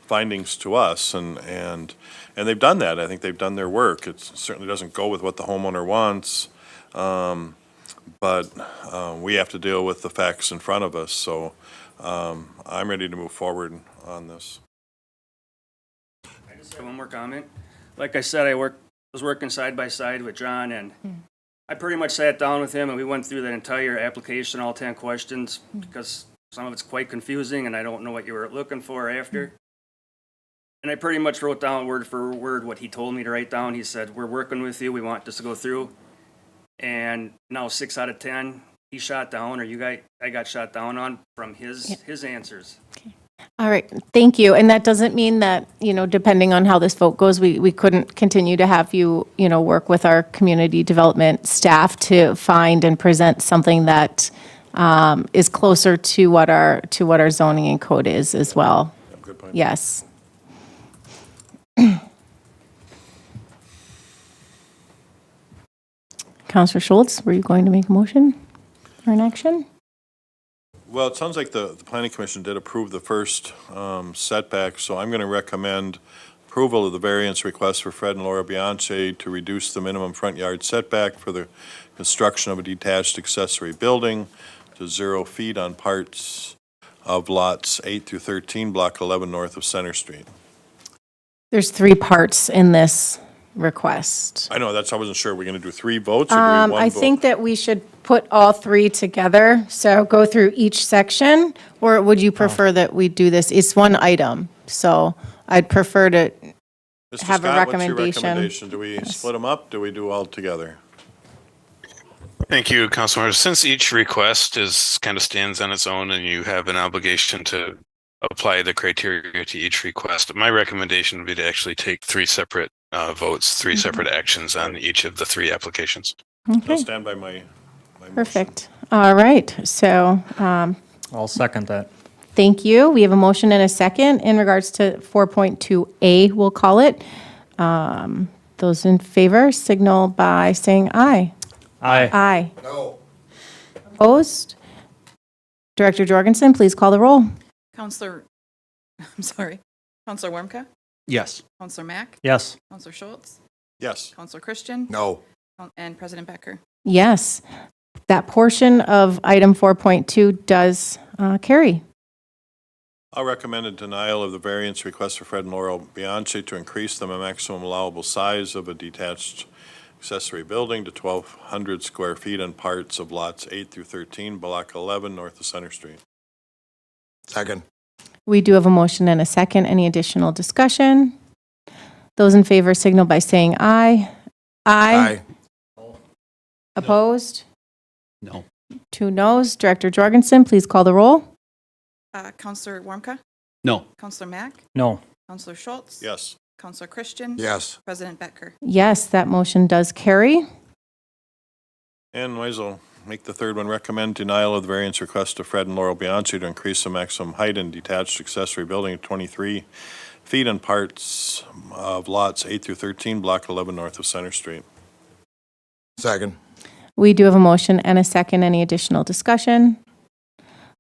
findings to us. And they've done that. I think they've done their work. It certainly doesn't go with what the homeowner wants, but we have to deal with the facts in front of us. So I'm ready to move forward on this. One more comment. Like I said, I was working side by side with John, and I pretty much sat down with him and we went through that entire application, all 10 questions, because some of it's quite confusing and I don't know what you were looking for after. And I pretty much wrote down word for word what he told me to write down. He said, "We're working with you. We want this to go through." And now 6 out of 10, he shot down, or I got shot down on from his answers. Okay. All right, thank you. And that doesn't mean that, depending on how this vote goes, we couldn't continue to have you, work with our community development staff to find and present something that is closer to what our zoning and code is as well. Good point. Yes. Counselor Schultz, were you going to make a motion or an action? Well, it sounds like the planning commission did approve the first setback, so I'm going to recommend approval of the variance request for Fred and Laura Bianchi to reduce the minimum front yard setback for the construction of a detached accessory building to 0 feet on parts of lots 8 through 13, block 11 north of Center Street. There's 3 parts in this request. I know, I wasn't sure. We're going to do 3 votes or do we one vote? I think that we should put all 3 together, so go through each section, or would you prefer that we do this? It's one item, so I'd prefer to Mr. have a Scott, what's your recommendation. recommendation? Do we split them up? Do we do all together? Thank you, Councilmember. Since each request kind of stands on its own and you have an obligation to apply the criteria to each request, my recommendation would be to actually take 3 separate votes, 3 separate actions on each of the 3 applications. I'll Okay, stand by my motion. perfect. All right, so I'll second that. thank you. We have a motion and a second in regards to 4.2A, we'll call it. Those in favor signal by saying aye. Aye. Aye. No. Opposed? Director Jorgensen, please call the roll. Counselor, I'm sorry, Counselor Wormka, Yes. Counselor Mack, Yes. Counselor Schultz, Yes. Counselor Christian, No. and President Becker. Yes, that portion of item 4.2 does carry. I'll recommend a denial of the variance request for Fred and Laura Bianchi to increase the maximum allowable size of a detached accessory building to 1,200 square feet on parts of lots 8 through 13, block 11, north of Center Street. Second. We do have a motion and a second. Any additional discussion? Those in favor signal by saying aye. Aye. Opposed? No. 2 noes. Director Jorgensen, please call the roll. Counselor Wormka, No. Counselor Mack, No. Counselor Schultz. Yes. Counselor Christian. Yes. President Becker. Yes, that motion does carry. And might as well make the third one, recommend denial of the variance request to Fred and Laurel Bianchi to increase the maximum height in detached accessory building to 23 feet on parts of lots 8 through 13, block 11, north of Center Street. Second. We do have a motion and a second. Any additional discussion?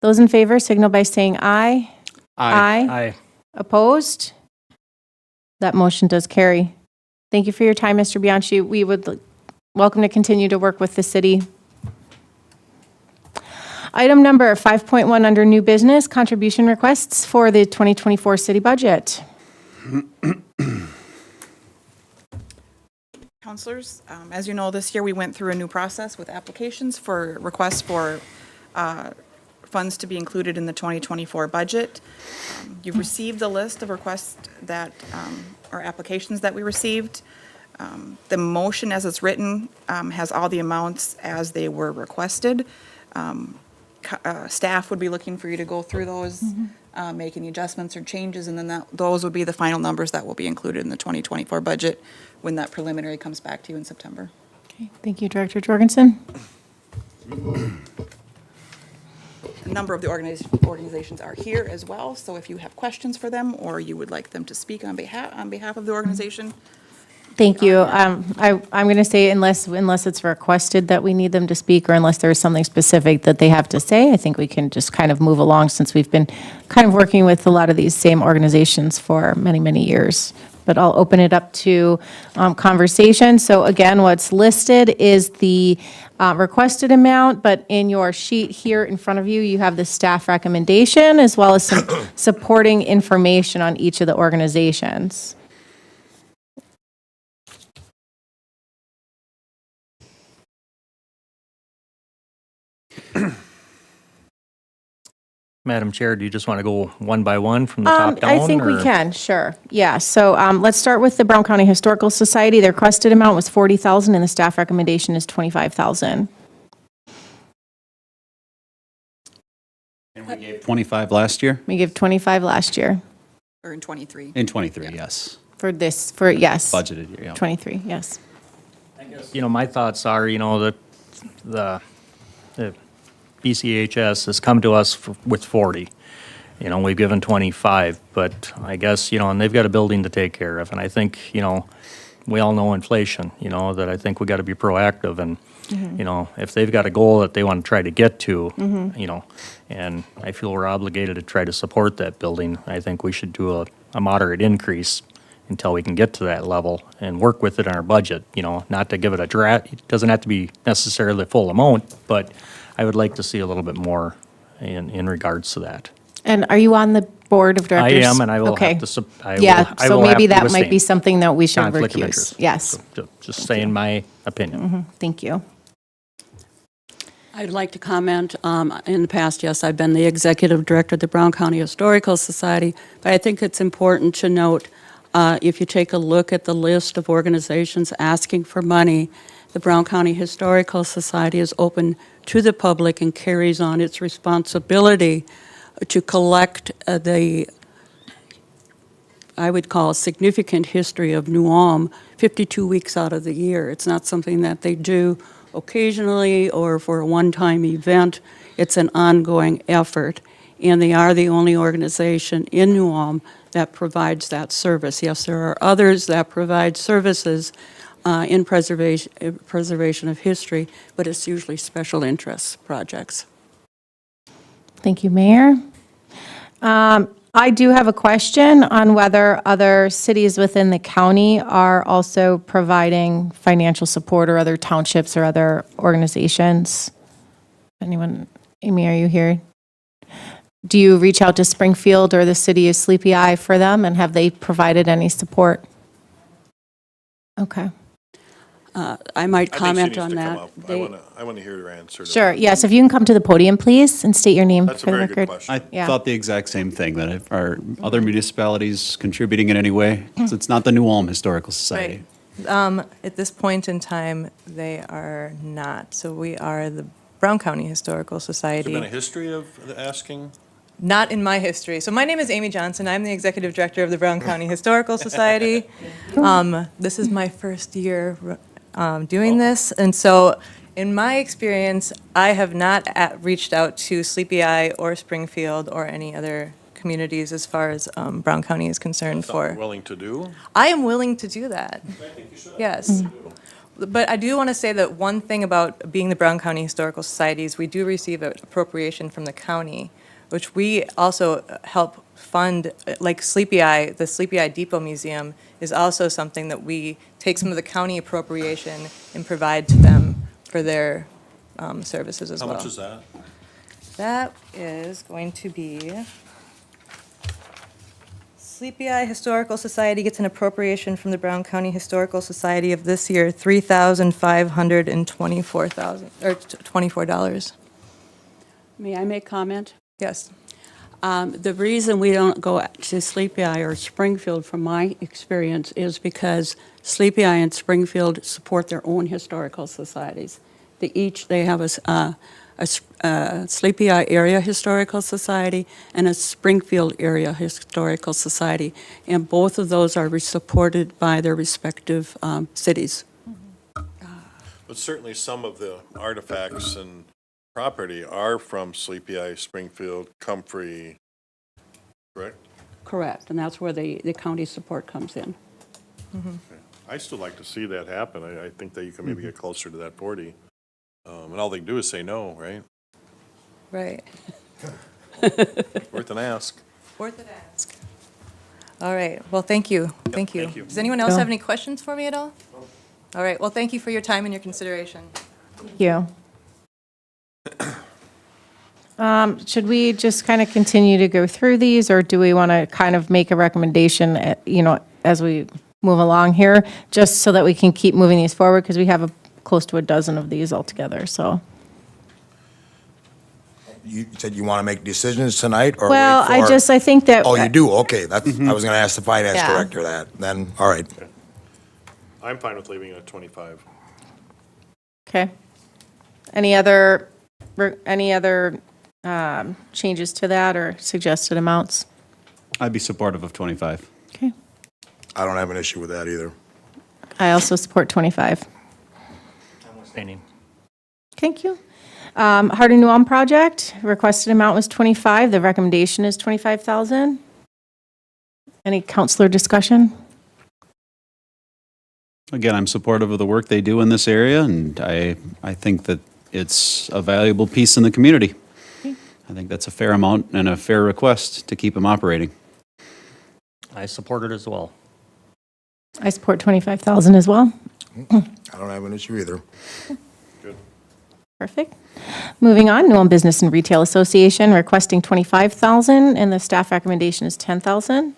Those in favor signal by saying aye. Aye. Opposed? That motion does carry. Thank you for your time, Mr. Bianchi. We would welcome to continue to work with the city. Item number 5.1 under new business, contribution requests for the 2024 city budget. Counselors, as you know, this year we went through a new process with applications for requests for funds to be included in the 2024 budget. You've received the list of requests that, or applications that we received. The motion as it's written has all the amounts as they were requested. Staff would be looking for you to go through those, make any adjustments or changes, and then those would be the final numbers that will be included in the 2024 budget when that preliminary comes back to you in September. Okay, thank you, Director Jorgensen. A number of the organizations are here as well, so if you have questions for them or you would like them to speak on behalf of the organization. Thank you. I'm going to say unless it's requested that we need them to speak or unless there's something specific that they have to say, I think we can just kind of move along since we've been kind of working with a lot of these same organizations for many, many years. But I'll open it up to conversation. So again, what's listed is the requested amount, but in your sheet here in front of you, you have the staff recommendation as well as some supporting information on each of the organizations. Madam Chair, do you just want to go one by one from the top down? I think we or- can, sure. Yeah, so let's start with the Brown County Historical Society. Their requested amount was $40,000 and the staff recommendation is $25,000. And we gave 25 last year? We gave 25 last year Or in 23. In 23, yes. for this, for, yes. Budgeted year, yeah. 23, yes. You know, my thoughts are, you know, the BCHS has come to us with 40. You know, we've given 25, but I guess, you know, and they've got a building to take care of. And I think, you know, we all know inflation, you know, that I think we got to be proactive. And, you know, if they've got a goal that they want to try to get to, you know, and I feel we're obligated to try to support that building, I think we should do a moderate increase until we can get to that level and work with it in our budget, you know, not to give it a draft. It doesn't have to be necessarily the full amount, but I would like to see a little bit more in regards to that. And are you on the board of I directors? am, and I will Okay. have to, Yeah, I so will have maybe to that might be abstain. something that we should Conflict of recuse. interest. Yes, So, just saying my opinion. thank you. I'd like to comment, in the past, yes, I've been the executive director of the Brown County Historical Society, but I think it's important to note, if you take a look at the list of organizations asking for money, the Brown County Historical Society is open to the public and carries on its responsibility to collect I would call, significant history of New Ulm 52 weeks out of the year. It's not something that they do occasionally or for a one-time event. It's an ongoing effort, and they are the only organization in New Ulm that provides that service. Yes, there are others that provide services in preservation of history, but it's usually special interest projects. Thank you, Mayor. I do have a question on whether other cities within the county are also providing financial support, or other townships or other organizations. Anyone, Amy, are you here? Do you reach out to Springfield or the city of Sleepy Eye for them, and have they provided any support? Okay. I might I think she comment needs on to come that. up. They- I want to hear her answer. to Sure, that. yes, if you can come to the podium, please, and state your name That's a for the very good record. question. I Yeah. thought the exact same thing, that if are other municipalities contributing in any way? So it's not the New Ulm Historical Society. At this point in time, they are not. So we are the Brown County Historical Has there Society. been a history of the asking? Not in my history. So my name is Amy Johnson. I'm the executive director of the Brown County Historical Society. This is my first year doing this, and so in my experience, I have not reached out to Sleepy Eye or Springfield or any other communities as far as Brown County is concerned Something for. willing to do? I am willing to do that. Yes. But I do want to say that one thing about being the Brown County Historical Society is we do receive an appropriation from the county, which we also help fund, like Sleepy Eye, the Sleepy Eye Depot Museum is also something that we take some of the county appropriation and provide to them for their services as How well. much is that? That is going to be, Sleepy Eye Historical Society gets an appropriation from the Brown County Historical Society of this year, $3,524. May I make comment? Yes. The reason we don't go to Sleepy Eye or Springfield, from my experience, is because Sleepy Eye and Springfield support their own historical societies. They have a Sleepy Eye Area Historical Society and a Springfield Area Historical Society, and both of those are supported by their respective cities. But certainly some of the artifacts and property are from Sleepy Eye, Springfield, Comfrey, correct? Correct, and that's where the county support comes in. I still like to see that happen. I think that you can maybe get closer to that 40. And all they can do is say no, right? Right. Worth an ask. Worth an ask. All right, well, thank you. Thank you. thank you. Does anyone else have any questions for me at all? All right, well, thank you for your time and your consideration. Thank you. Should we just kind of continue to go through these, or do we want to kind of make a recommendation, as we move along here, just so that we can keep moving these forward, because we have close to a dozen of these altogether, so. You said you want to make decisions tonight, or Well, wait for? I think that. Oh, you do? Okay, that's, I was going to ask the finance Yeah. director that, then, all right. I'm fine with leaving it at 25. Okay. Any other changes to that or suggested amounts? I'd be supportive of 25. Okay. I don't have an issue with that either. I also support 25. Abstaining. Thank you. Harding New Ulm project, requested amount was 25, the recommendation is 25,000. Any counselor discussion? Again, I'm supportive of the work they do in this area, and I think that it's a valuable piece in the community. I think that's a fair amount and a fair request to keep them operating. I support it as well. I support 25,000 as well. I don't have an issue either. Perfect. Moving on, New Ulm Business and Retail Association requesting 25,000, and the staff recommendation is 10,000.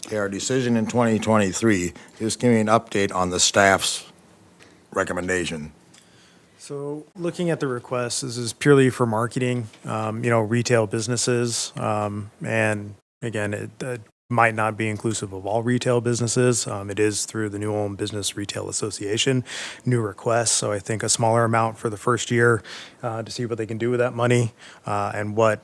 Okay, our decision in 2023, just give me an update on the staff's recommendation. So looking at the request, this is purely for marketing, retail businesses. And again, it might not be inclusive of all retail businesses. It is through the New Ulm Business Retail Association, new request. So I think a smaller amount for the first year to see what they can do with that money and what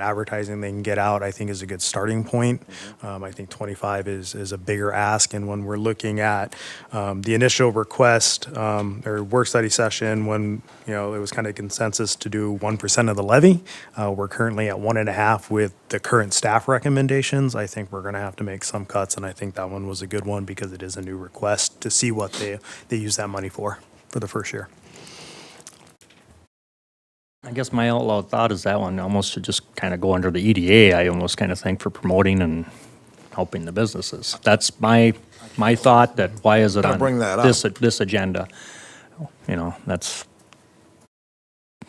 advertising they can get out, I think is a good starting point. I think 25 is a bigger ask. And when we're looking at the initial request or work study session, when, it was kind of consensus to do 1% of the levy, we're currently at 1.5 with the current staff recommendations. I think we're going to have to make some cuts. And I think that one was a good one because it is a new request to see what they use that money for the first year. I guess my out loud thought is that one almost should just kind of go under the EDA, I almost kind of think, for promoting and helping the businesses. That's my thought, that why is it Gotta on bring that up. this agenda? That's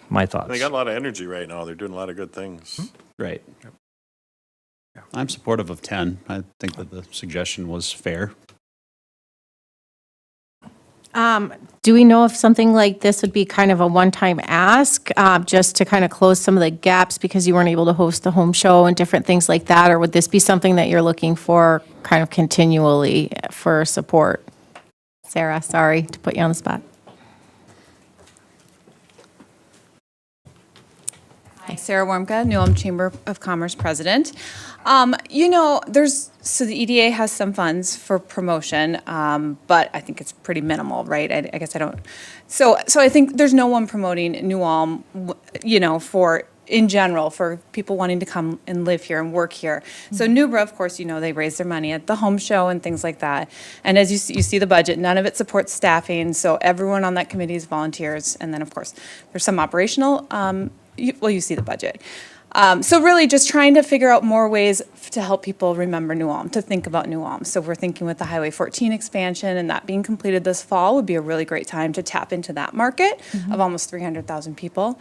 my thoughts. They got a lot of energy right now. They're doing a lot of good things. Right. I'm supportive of 10. I think that the suggestion was fair. Do we know if something like this would be kind of a one-time ask, just to kind of close some of the gaps because you weren't able to host the home show and different things like that? Or would this be something that you're looking for kind of continually for support? Sarah, sorry to put you on the spot. Hi, Sarah Warmka, New Ulm Chamber of Commerce President. So the EDA has some funds for promotion, but I think it's pretty minimal, right? I guess I don't. So I think there's no one promoting New Ulm, in general, for people wanting to come and live here and work here. So Nubra, of course, they raise their money at the home show and things like that. And as you see the budget, none of it supports staffing. So everyone on that committee is volunteers. And then, of course, there's some operational. You see the budget. So really just trying to figure out more ways to help people remember New Ulm, to think about New Ulm. So we're thinking with the Highway 14 expansion and that being completed this fall would be a really great time to tap into that market of almost 300,000 people.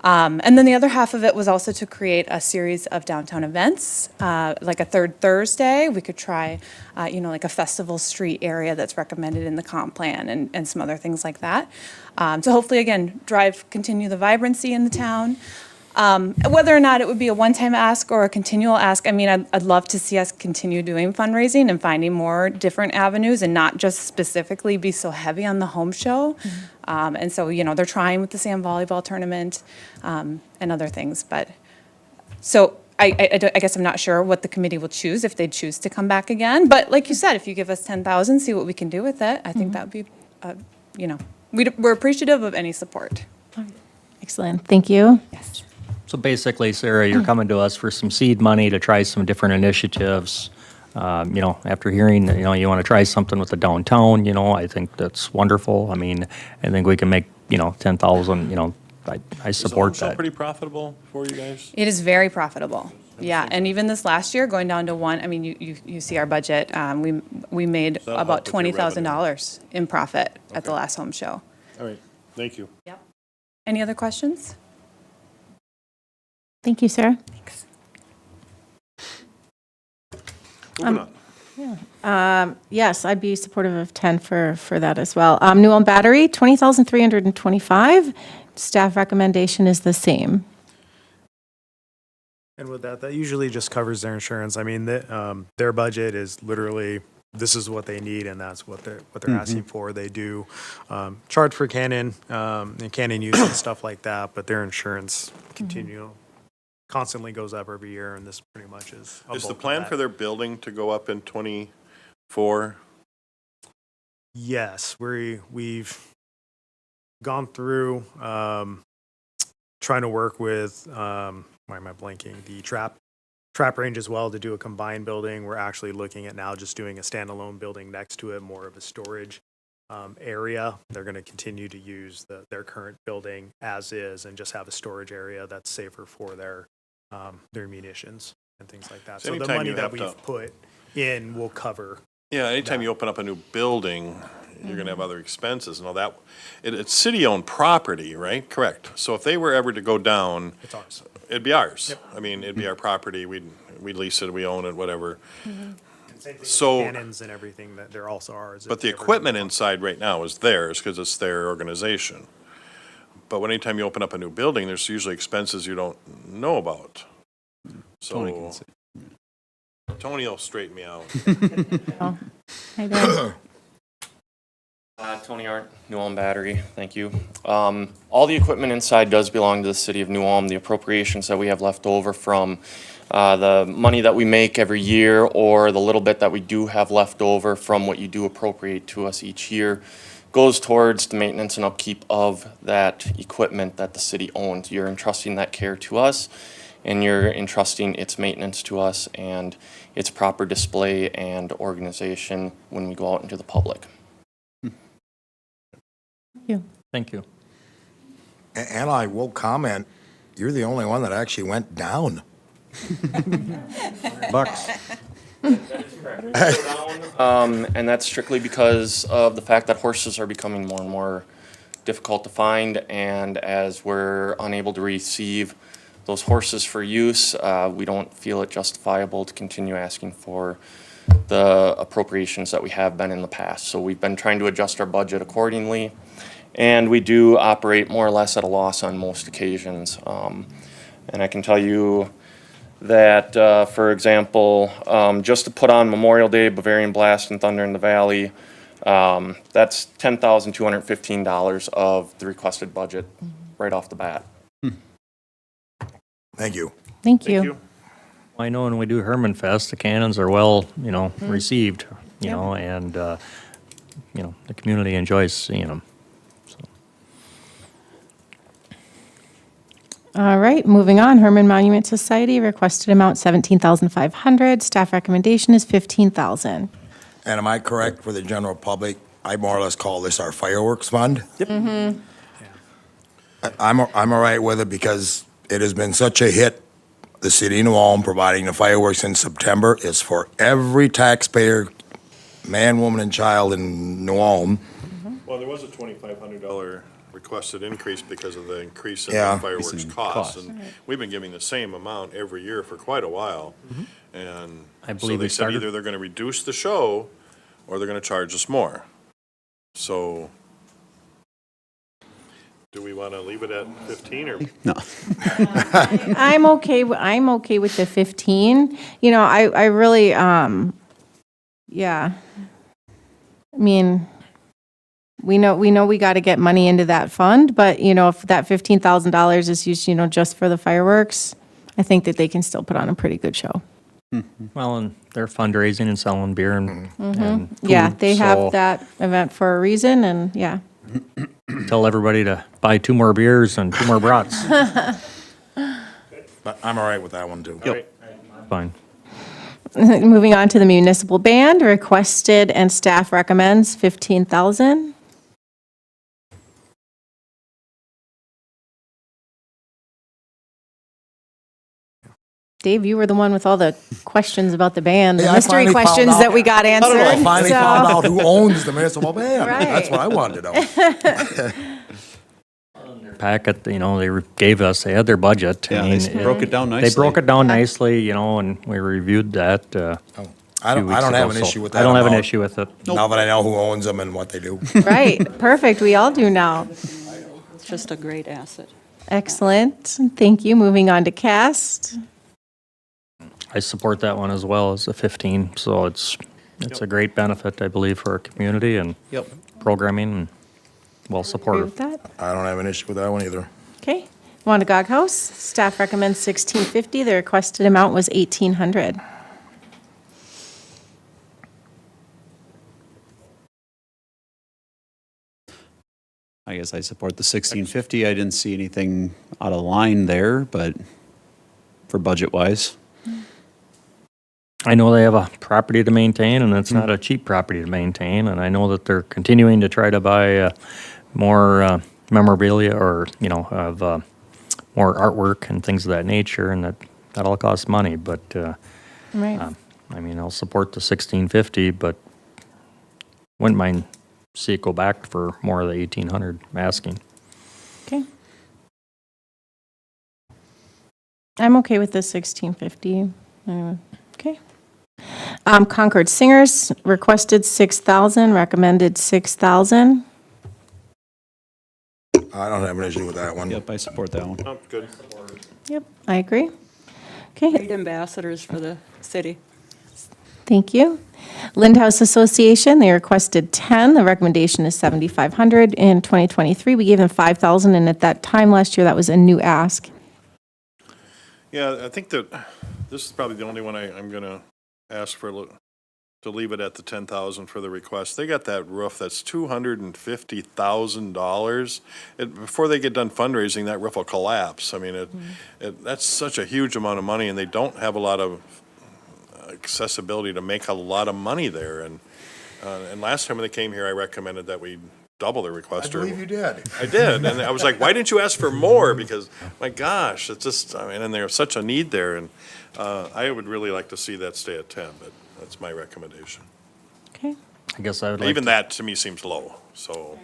And then the other half of it was also to create a series of downtown events, like a third Thursday. We could try, like a festival street area that's recommended in the comp plan and some other things like that. So hopefully, again, continue the vibrancy in the town. Whether or not it would be a one-time ask or a continual ask, I'd love to see us continue doing fundraising and finding more different avenues and not just specifically be so heavy on the home show. And so, they're trying with the Sam Volleyball Tournament and other things. But so I guess I'm not sure what the committee will choose if they choose to come back again. But like you said, if you give us 10,000, see what we can do with it. I think that would be, we're appreciative of any support. Excellent, thank you. Yes. So basically, Sarah, you're coming to us for some seed money to try some different initiatives. After hearing that, you want to try something with the downtown, I think that's wonderful. I think we can make, 10,000, I support Is the home show that. pretty profitable for you guys? It is very profitable. Yeah, and even this last year, going down to one, you see our budget, we made So that'll about help with your $20,000 in profit at the last home show. All right, thank you. Yep. Any other questions? Thank you, Sarah. Thanks. Moving on. Yes, I'd be supportive of 10 for that as well. New Ulm Battery, 20,325. Staff recommendation is the same. And with that usually just covers their insurance. Their budget is literally, this is what they need, and that's what they're asking for. They do charge for Canon and Canon use and stuff like that, but their insurance constantly goes up every year, and this pretty much is. Is the plan for their building to go up in '24? Yes, we've gone through trying to work with, why am I blanking, the trap range as well to do a combined building. We're actually looking at now just doing a standalone building next to it, more of a storage area. They're going to continue to use their current building as is and just have a storage area that's safer for their munitions and things like that. So So the anytime money you that have we've to- put in will cover. Yeah, anytime you open up a new building, you're gonna have other expenses and all that. It's city-owned property, right? Correct. So if they were ever to go down, It's ours. it'd be ours. I mean, it'd be our property, we'd lease it, we own it, whatever. And same thing with So- cannons and everything, that they're also ours. But if the they ever equipment go. inside right now is theirs because it's their organization. But anytime you open up a new building, there's usually expenses you don't know about. Tony can So say. Tony will straighten me out. Hi there. Tony Arndt, New Ulm Battery, thank you. All the equipment inside does belong to the city of New Ulm. The appropriations that we have left over from the money that we make every year or the little bit that we do have left over from what you do appropriate to us each year goes towards the maintenance and upkeep of that equipment that the city owns. You're entrusting that care to us, and you're entrusting its maintenance to us and its proper display and organization when we go out into the public. Thank you. And I will comment, you're the only one that actually went down. Bucks. And that's strictly because of the fact that horses are becoming more and more difficult to find, and as we're unable to receive those horses for use, we don't feel it justifiable to continue asking for the appropriations that we have been in the past. So we've been trying to adjust our budget accordingly, and we do operate more or less at a loss on most occasions. And I can tell you that, for example, just to put on Memorial Day, Bavarian Blast and Thunder in the Valley, that's $10,215 of the requested budget right off the bat. Thank you. Thank Thank you. you. I know when we do Herman Fest, the cannons are well, received, and, the community enjoys seeing them. All right, moving on. Herman Monument Society requested amount $17,500. Staff recommendation is $15,000. And am I correct for the general public? I more or less call this our fireworks fund. I'm all right with it because it has been such a hit. The city of New Ulm providing the fireworks in September is for every taxpayer, man, woman, and child in New Ulm. Well, there was a $2,500 requested increase because of the increase in Yeah. the fireworks Increase in costs. cost. And we've been giving the same amount every year for quite a while. And I so believe they we said started- either they're gonna reduce the show or they're gonna charge us more. So do we wanna leave it at 15 or? No. I'm okay with the 15. I really, yeah. I mean, we know we got to get money into that fund, but, if that $15,000 is used, just for the fireworks, I think that they can still put on a pretty good show. Well, and they're fundraising and selling beer and Yeah, food, they so have that event for a reason, and yeah. Tell everybody to buy 2 more beers and 2 more brats. But I'm all right with that one, too. Fine. Moving on to the municipal band, requested and staff recommends $15,000. Dave, you were the one with all the questions about the band, the Hey, I mystery finally found questions out- that we got answered. I finally so- found out who owns the municipal band. Right. That's what I wanted to know. Packet, they gave us, they had their budget. Yeah, they broke it down They nicely. broke it down nicely, and we reviewed that. I don't have an issue with that I don't have an amount. issue with it. Now that I know who owns them and what they do. Right, perfect, we all do now. It's just a great asset. Excellent, thank you. Moving on to cast. I support that one as well as the 15, so it's a great benefit, I believe, for our community and Yep. programming, and well Agree supported. with that? I don't have an issue with that one either. Okay, Wandagog House, staff recommends $1,650, the requested amount was $1,800. I guess I support the 1650. I didn't see anything out of line there, but for budget-wise. I know they have a property to maintain, and it's not a cheap property to maintain, and I know that they're continuing to try to buy more memorabilia or, have more artwork and things of that nature, and that all costs money, but, Right. I'll support the 1650, but wouldn't mind see it go back for more of the 1800 asking. Okay. I'm okay with the 1650. Okay. Concord Singers requested 6,000, recommended 6,000. I don't have an issue with that one. Yep, I support that one. Oh, good. Yep, I agree. Okay, Great ambassadors for the city. thank you. Lindhouse Association, they requested 10. The recommendation is 7,500. In 2023, we gave them 5,000, and at that time last year, that was a new ask. Yeah, I think that this is probably the only one I'm going to ask for to leave it at the 10,000 for the request. They got that roof that's $250,000. Before they get done fundraising, that roof will collapse. I mean, that's such a huge amount of money, and they don't have a lot of accessibility to make a lot of money there. And last time when they came here, I recommended that we double the request. I believe you did. I did, and I was like, why didn't you ask for more? Because, my gosh, it's just, and there's such a need there, and I would really like to see that stay at 10, but that's my recommendation. Okay. I guess I would like Even to- that, to me, seems low, so.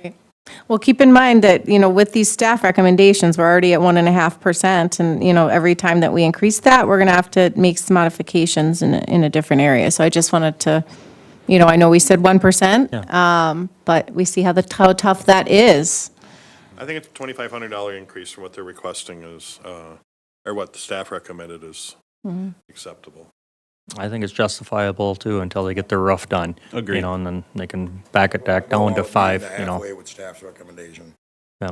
Well, keep in mind that, with these staff recommendations, we're already at 1.5%. And, every time that we increase that, we're going to have to make some modifications in a different area. So I just wanted to, I know we said 1%, but we see how tough that is. I think it's a $2,500 increase from what they're requesting is, or what the staff recommended is acceptable. I think it's justifiable too until they get their roof done. Agreed. And then they can back it back down to 5, Halfway with staff's recommendation. Yeah.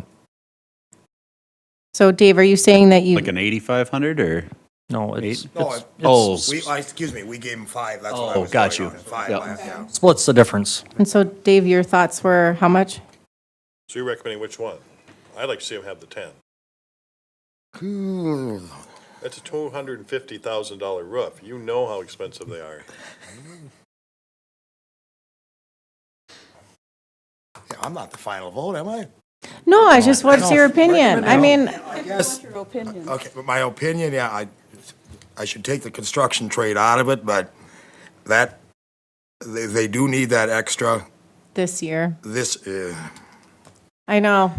So Dave, are you saying that you, Like an 8,500 or? No, it's, No, it's, Oh, excuse me, we gave him 5, that's what I Oh, was got going you. on. 5 Yep. last, yeah. splits the difference. and so Dave, your thoughts were how much? So you're recommending which one? I'd like to see them have the 10. That's a $250,000 roof. You know how expensive they are. Yeah, I'm not the final vote, am I? No, I just, what's your opinion? I mean, Yes. Your opinion. Okay, but my opinion, yeah, I should take the construction trade out of it, but they do need that extra, this year. I know.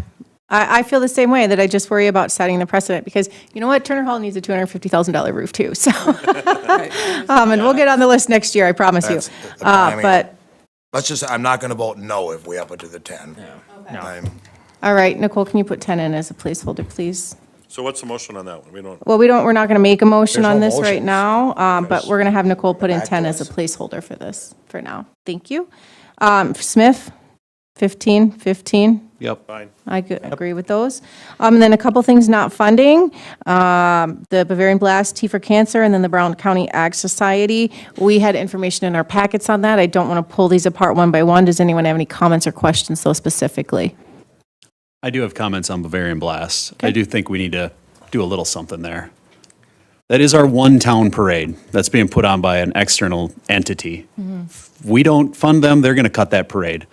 I feel the same way, that I just worry about setting the precedent, because you know what? Turner Hall needs a $250,000 roof too, so. And we'll get on the list next year, I promise you. That's the timing. But, let's just, I'm not gonna vote no if we up it to the 10. No. all right, Nicole, can you put 10 in as a placeholder, please? So what's the motion on that one? We don't, Well, we're not going to make a motion There's on no this right motions. now, but we're going to have Nicole put in Back to 10 as a us. placeholder for this, for now. Thank you. Smith, 15. Yep. fine. I agree with those. And then a couple things not funding, the Bavarian Blast, Tea for Cancer, and then the Brown County Ag Society. We had information in our packets on that. I don't want to pull these apart one by one. Does anyone have any comments or questions though specifically? I do have comments on Bavarian Blast. I do think we need to do a little something there. That is our one-town parade that's being put on by an external entity. If we don't fund them, they're going to cut that parade.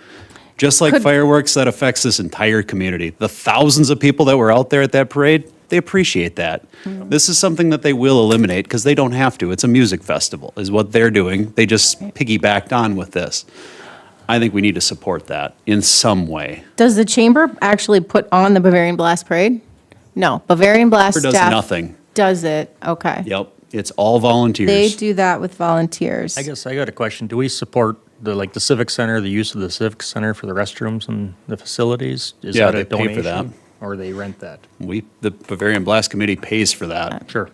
Just like fireworks, that affects this entire community. The thousands of people that were out there at that parade, they appreciate that. This is something that they will eliminate because they don't have to. It's a music festival is what they're doing. They just piggybacked on with this. I think we need to support that in some way. Does the chamber actually put on the Bavarian Blast Parade? No, Bavarian Blast Or does staff nothing. does it, okay. Yep, it's all volunteers. They do that with volunteers. I guess I got a question. Do we support the Civic Center, the use of the Civic Center for the restrooms and the facilities? Is Yeah, that a they pay for donation? that. Or they rent that? The Bavarian Blast Committee pays for that. Sure.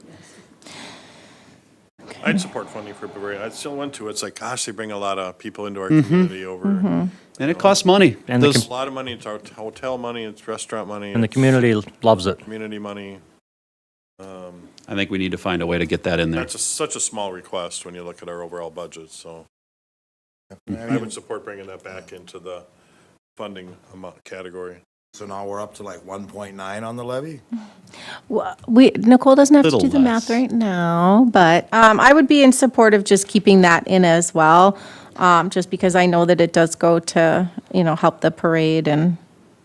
I'd support funding for Bavaria. I'd still want to. It's like, gosh, they bring a lot of people into our community over. And it costs money. And Those- It's a lot of money. It's our hotel money, it's restaurant money. And the it's community loves it. Community money. I think we need to find a way to get that in there. That's such a small request when you look at our overall budget, so. I would support bringing that back into the funding amount category. So now we're up to like 1.9 on the levy? Nicole doesn't have to Little do the math less. right now, but I would be in support of just keeping that in as well, just because I know that it does go to, help the parade and,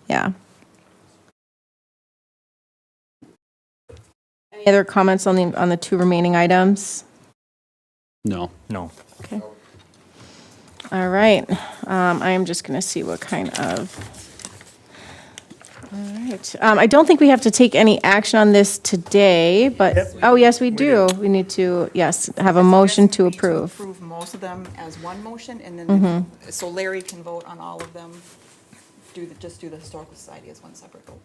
yeah. Any other comments on the two remaining items? No. No. Okay. All right. I am just going to see what kind of. All right. I don't think we have to take any action on this today, but, oh, yes, we do. We need to, yes, have a motion to approve. Approve most of them as one motion, and then, so Larry can vote on all of them. Just do the Historical Society as one separate vote.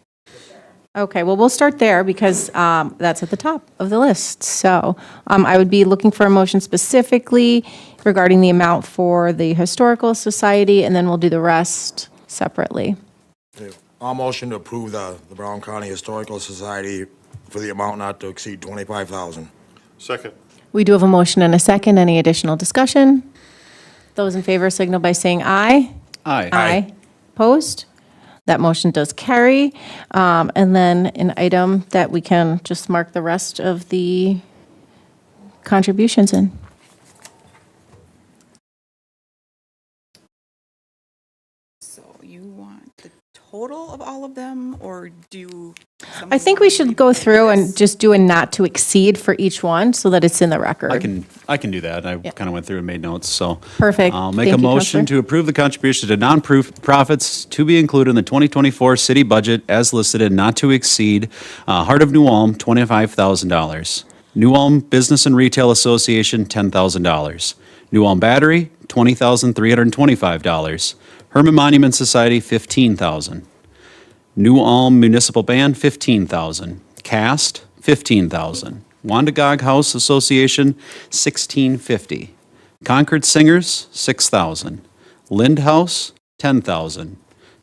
Okay, well, we'll start there because that's at the top of the list. So I would be looking for a motion specifically regarding the amount for the Historical Society, and then we'll do the rest separately. I'll motion to approve the Brown County Historical Society for the amount not to exceed $25,000. Second. We do have a motion and a second. Any additional discussion? Those in favor signal by saying aye. Aye. Opposed? That motion does carry. And then an item that we can just mark the rest of the contributions in. So you want the total of all of them, or do? I think we should go through and just do a not to exceed for each one so that it's in the record. I can do that. I kind of went through and made notes, so. Perfect. I'll make Thank a you, motion Counselor. to approve the contribution to non-profits to be included in the 2024 city budget as listed and not to exceed Heart of New Ulm, $25,000. New Ulm Business and Retail Association, $10,000. New Ulm Battery, $20,325. Herman Monument Society, $15,000. New Ulm Municipal Band, $15,000. Cast, $15,000. Wandagog House Association, $1,650. Concord Singers, $6,000. Lind House, $10,000.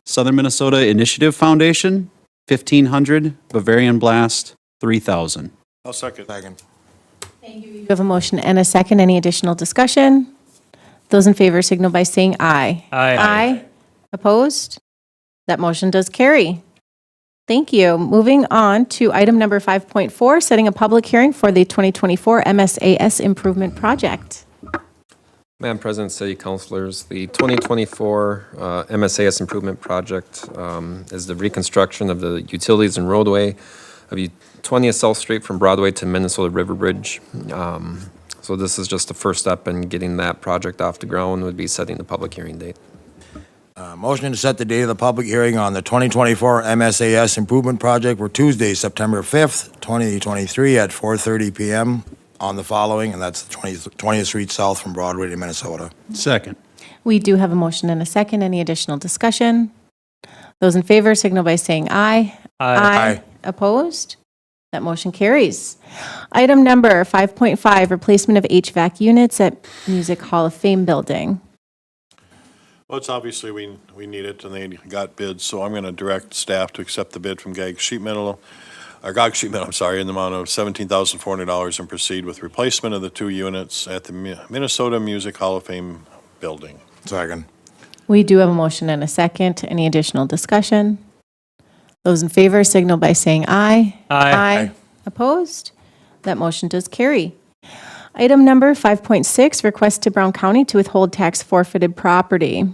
Southern Minnesota Initiative Foundation, $1,500. Bavarian Blast, $3,000. I'll second. Second. We have a motion and a second. Any additional discussion? Those in favor signal by saying aye. Aye. Opposed? That motion does carry. Thank you. Moving on to item number 5.4, setting a public hearing for the 2024 MSAS Improvement Project. Madam President, City Councilors, the 2024 MSAS Improvement Project is the reconstruction of the utilities and roadway of 20th South Street from Broadway to Minnesota River Bridge. So this is just the first step in getting that project off the ground, would be setting the public hearing date. Motion to set the date of the public hearing on the 2024 MSAS Improvement Project for Tuesday, September 5th, 2023 at 4:30 PM on the following, and that's the 20th Street South from Broadway to Minnesota. Second. We do have a motion and a second. Any additional discussion? Those in favor signal by saying aye. Aye. Opposed? That motion carries. Item number 5.5, replacement of HVAC units at Music Hall of Fame building. Well, it's obviously, we need it, and they got bids, so I'm going to direct staff to accept the bid from GOG Sheet Metal, in the amount of $17,400 and proceed with replacement of the two units at the Minnesota Music Hall of Fame building. Second. We do have a motion and a second. Any additional discussion? Those in favor signal by saying aye. Aye. Opposed? That motion does carry. Item number 5.6, request to Brown County to withhold tax forfeited property.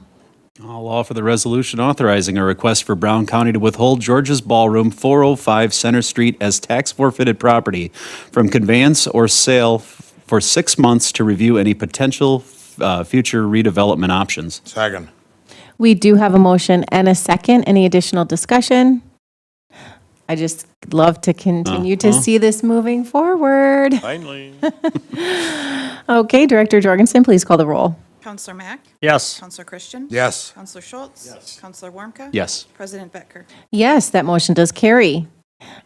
I'll offer the resolution authorizing a request for Brown County to withhold George's Ballroom, 405 Center Street as tax forfeited property from conveyance or sale for 6 months to review any potential future redevelopment options. Second. We do have a motion and a second. Any additional discussion? I just love to continue to see this moving forward. Finally. Okay, Director Jorgensen, please call the roll. Counselor Mack? Yes. Counselor Christian? Yes. Counselor Schultz? Yes. Counselor Warmka? Yes. President Becker? Yes, that motion does carry.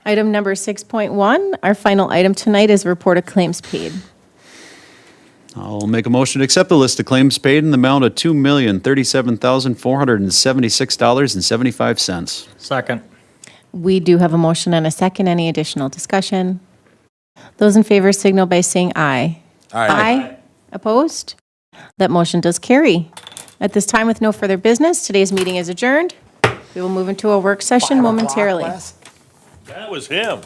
Item number 6.1, our final item tonight is report of claims paid. I'll make a motion to accept the list of claims paid in the amount of $2,037,476.75. Second. We do have a motion and a second. Any additional discussion? Those in favor signal by saying aye. Aye. Opposed? That motion does carry. At this time, with no further business, today's meeting is adjourned. We will move into a work session momentarily. That was him.